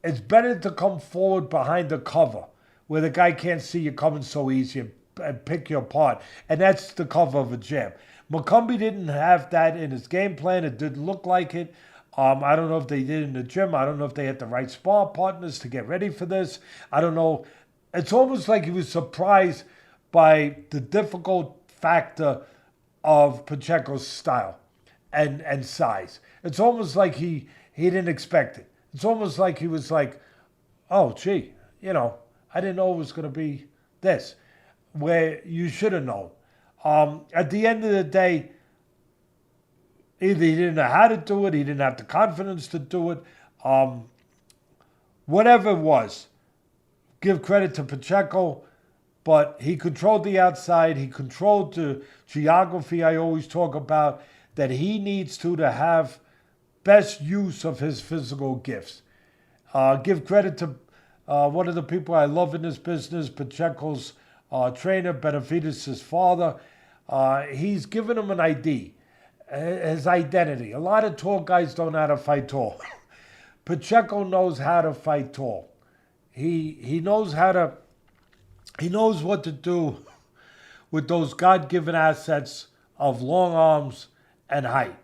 it's better to come forward behind the cover where the guy can't see you coming so easy and pick you apart. And that's the cover of a jab. McCumby didn't have that in his game plan. It didn't look like it. I don't know if they did in the gym. I don't know if they had the right spar partners to get ready for this. I don't know. It's almost like he was surprised by the difficult factor of Pacheco's style and size. It's almost like he didn't expect it. It's almost like he was like, oh, gee, I didn't know it was going to be this, where you should have known. At the end of the day, either he didn't know how to do it, he didn't have the confidence to do it. Whatever it was, give credit to Pacheco, but he controlled the outside. He controlled the geography I always talk about, that he needs to have best use of his physical gifts. Give credit to one of the people I love in this business, Pacheco's trainer, Benavidez' father. He's given him an ID, his identity. A lot of tall guys don't know how to fight tall. Pacheco knows how to fight tall. He knows what to do with those God-given assets of long arms and height.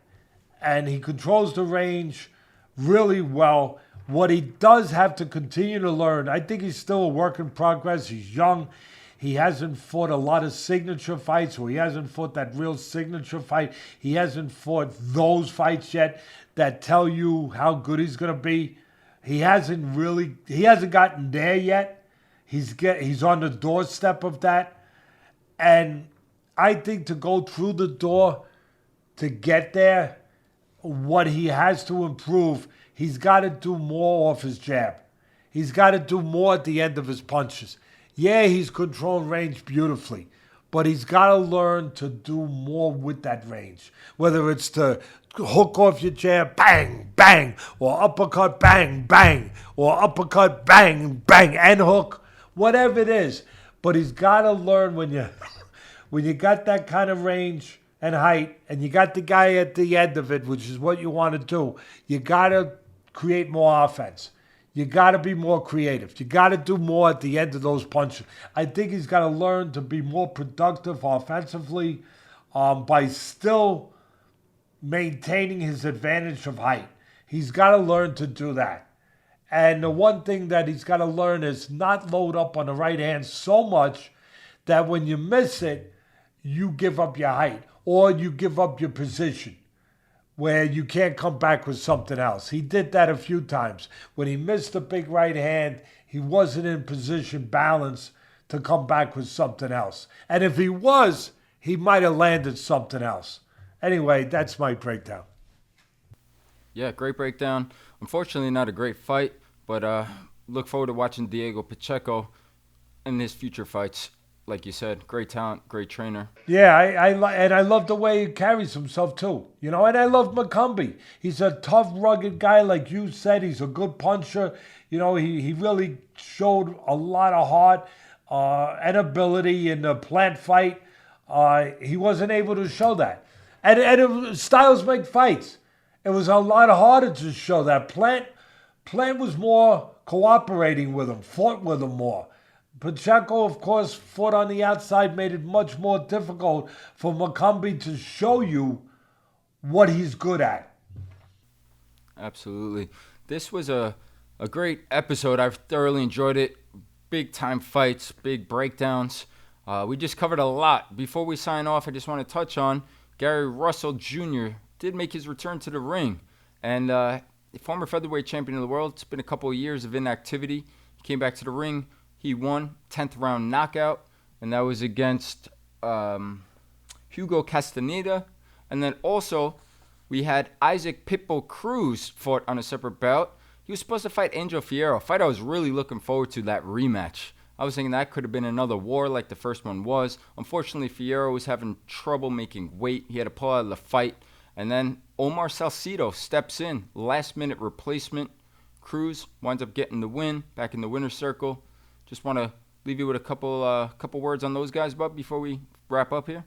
And he controls the range really well. What he does have to continue to learn, I think he's still a work in progress. He's young. He hasn't fought a lot of signature fights, or he hasn't fought that real signature fight. He hasn't fought those fights yet that tell you how good he's going to be. He hasn't gotten there yet. He's on the doorstep of that. And I think to go through the door to get there, what he has to improve, he's got to do more off his jab. He's got to do more at the end of his punches. Yeah, he's controlling range beautifully, but he's got to learn to do more with that range. Whether it's to hook off your jab, bang, bang, or uppercut, bang, bang, or uppercut, bang, bang, and hook, whatever it is. But he's got to learn when you got that kind of range and height, and you got the guy at the end of it, which is what you want to do, you got to create more offense. You got to be more creative. You got to do more at the end of those punches. I think he's got to learn to be more productive offensively by still maintaining his advantage of height. He's got to learn to do that. And the one thing that he's got to learn is not load up on the right hand so much that when you miss it, you give up your height or you give up your position where you can't come back with something else. He did that a few times. When he missed the big right hand, he wasn't in position balance to come back with something else. And if he was, he might have landed something else. Anyway, that's my breakdown. Yeah, great breakdown. Unfortunately, not a great fight, but look forward to watching Diego Pacheco in his future fights. Like you said, great talent, great trainer. Yeah, I love the way he carries himself too. And I love McCumby. He's a tough, rugged guy, like you said. He's a good puncher. He really showed a lot of heart and ability in the plant fight. He wasn't able to show that. And styles make fights. It was a lot harder to show that. Plant was more cooperating with him, fought with him more. Pacheco, of course, fought on the outside, made it much more difficult for McCumby to show you what he's good at. Absolutely. This was a great episode. I've thoroughly enjoyed it. Big time fights, big breakdowns. We just covered a lot. Before we sign off, I just want to touch on Gary Russell Jr. did make his return to the ring. And the former featherweight champion of the world, it's been a couple of years of inactivity. He came back to the ring. He won 10th round knockout, and that was against Hugo Castaneda. And then also we had Isaac Pitbull Cruz fought on a separate bout. He was supposed to fight Angel Figueroa, a fight I was really looking forward to, that rematch. I was thinking that could have been another war like the first one was. Unfortunately, Figueroa was having trouble making weight. He had to pull out of the fight. And then Omar Salcido steps in, last-minute replacement. Cruz winds up getting the win, back in the winner's circle. Just want to leave you with a couple words on those guys, Bub, before we wrap up here.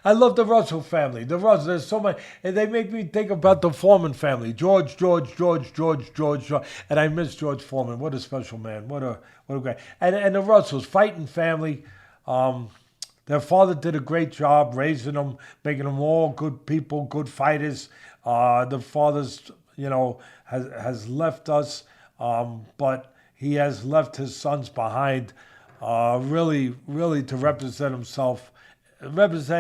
I love the Russell family. There's so many, and they make me think about the Foreman family. George, and I miss George Foreman. What a special man. What a guy. And the Russells, fighting family. Their father did a great job raising them, making them all good people, good fighters. The father's, has left us, but he has left his sons behind, really to represent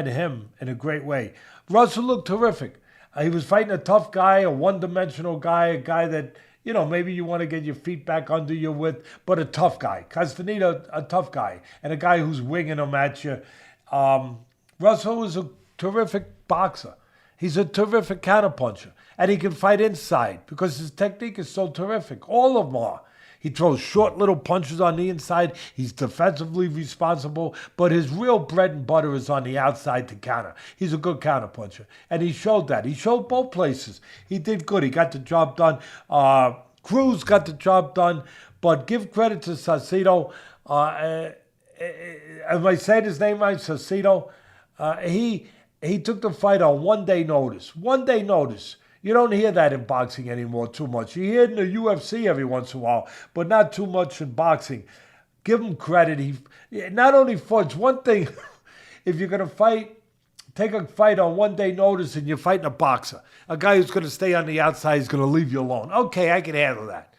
him in a great way. Russell looked terrific. He was fighting a tough guy, a one-dimensional guy, a guy that, maybe you want to get your feet back under you with, but a tough guy. Castaneda, a tough guy, and a guy who's winging them at you. Russell is a terrific boxer. He's a terrific counterpuncher, and he can fight inside because his technique is so terrific. All of them are. He throws short little punches on the inside. He's defensively responsible, but his real bread and butter is on the outside to counter. He's a good counterpuncher, and he showed that. He showed both places. He did good. He got the job done. Cruz got the job done, but give credit to Salcido. Am I saying his name right? Salcido. He took the fight on 1 day notice. 1 day notice. You don't hear that in boxing anymore too much. You hear it in the UFC every once in a while, but not too much in boxing. Give him credit. He not only fought. It's one thing if you're going to fight, take a fight on 1 day notice and you're fighting a boxer. A guy who's going to stay on the outside is going to leave you alone. Okay, I can handle that.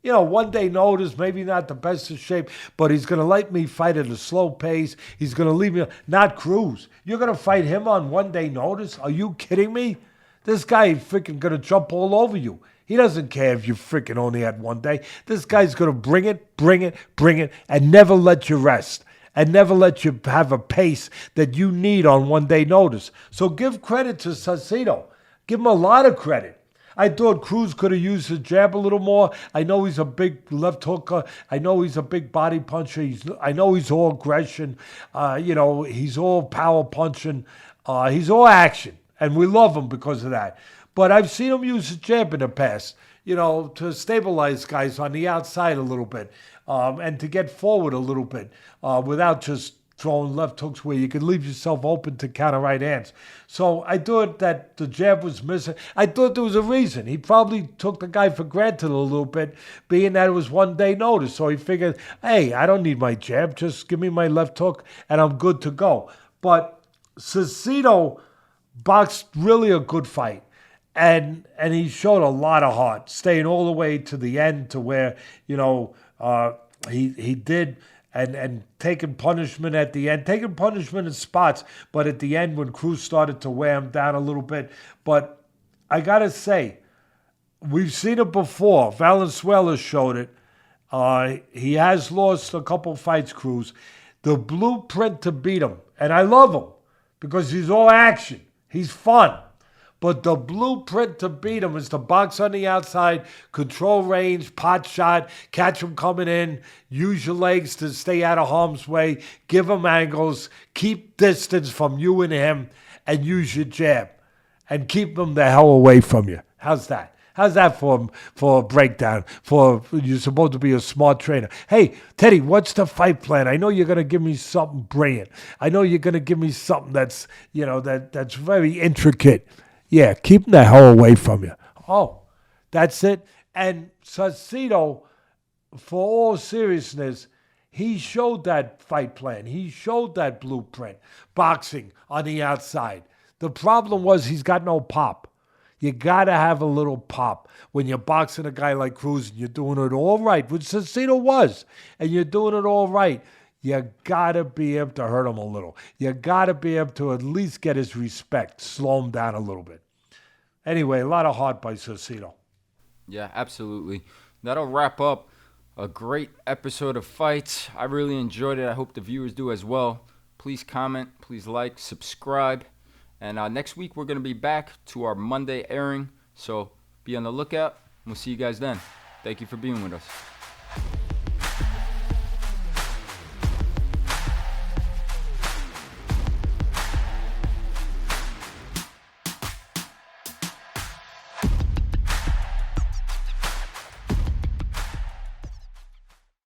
1 day notice, maybe not the best of shape, but he's going to let me fight at a slow pace. He's going to leave me, not Cruz. You're going to fight him on 1 day notice? Are you kidding me? This guy is freaking going to jump all over you. He doesn't care if you freaking only had 1 day. This guy's going to bring it, and never let you rest. And never let you have a pace that you need on 1 day notice. So give credit to Salcido. Give him a lot of credit. I thought Cruz could have used his jab a little more. I know he's a big left hooker. I know he's a big body puncher. I know he's all aggression. He's all power punching. He's all action. And we love him because of that. But I've seen him use his jab in the past, to stabilize guys on the outside a little bit and to get forward a little bit without just throwing left hooks where you could leave yourself open to counter right hands. So I thought that the jab was missing. I thought there was a reason. He probably took the guy for granted a little bit, being that it was 1 day notice. So he figured, hey, I don't need my jab. Just give me my left hook and I'm good to go. But Salcido boxed really a good fight. And he showed a lot of heart, staying all the way to the end to where, he did, and taking punishment at the end, taking punishment in spots, but at the end when Cruz started to wear him down a little bit. But I got to say, we've seen it before. Valenzuela showed it. He has lost a couple fights, Cruz. The blueprint to beat him, and I love him because he's all action. He's fun. But the blueprint to beat him is to box on the outside, control range, pot shot, catch him coming in, use your legs to stay out of harm's way, give him angles, keep distance from you and him, and use your jab. And keep him the hell away from you. How's that? How's that for a breakdown? You're supposed to be a smart trainer. Hey, Teddy, what's the fight plan? I know you're going to give me something brilliant. I know you're going to give me something that's, that's very intricate. Yeah, keep the hell away from you. Oh, that's it. And Salcido, for all seriousness, he showed that fight plan. He showed that blueprint. Boxing on the outside. The problem was he's got no pop. You got to have a little pop when you're boxing a guy like Cruz and you're doing it all right, which Salcido was, and you're doing it all right. You got to be able to hurt him a little. You got to be able to at least get his respect, slow him down a little bit. Anyway, a lot of heart by Salcido. Yeah, absolutely. That'll wrap up a great episode of Fights. I really enjoyed it. I hope the viewers do as well. Please comment, please like, subscribe. And next week, we're going to be back to our Monday airing. So be on the lookout. We'll see you guys then. Thank you for being with us.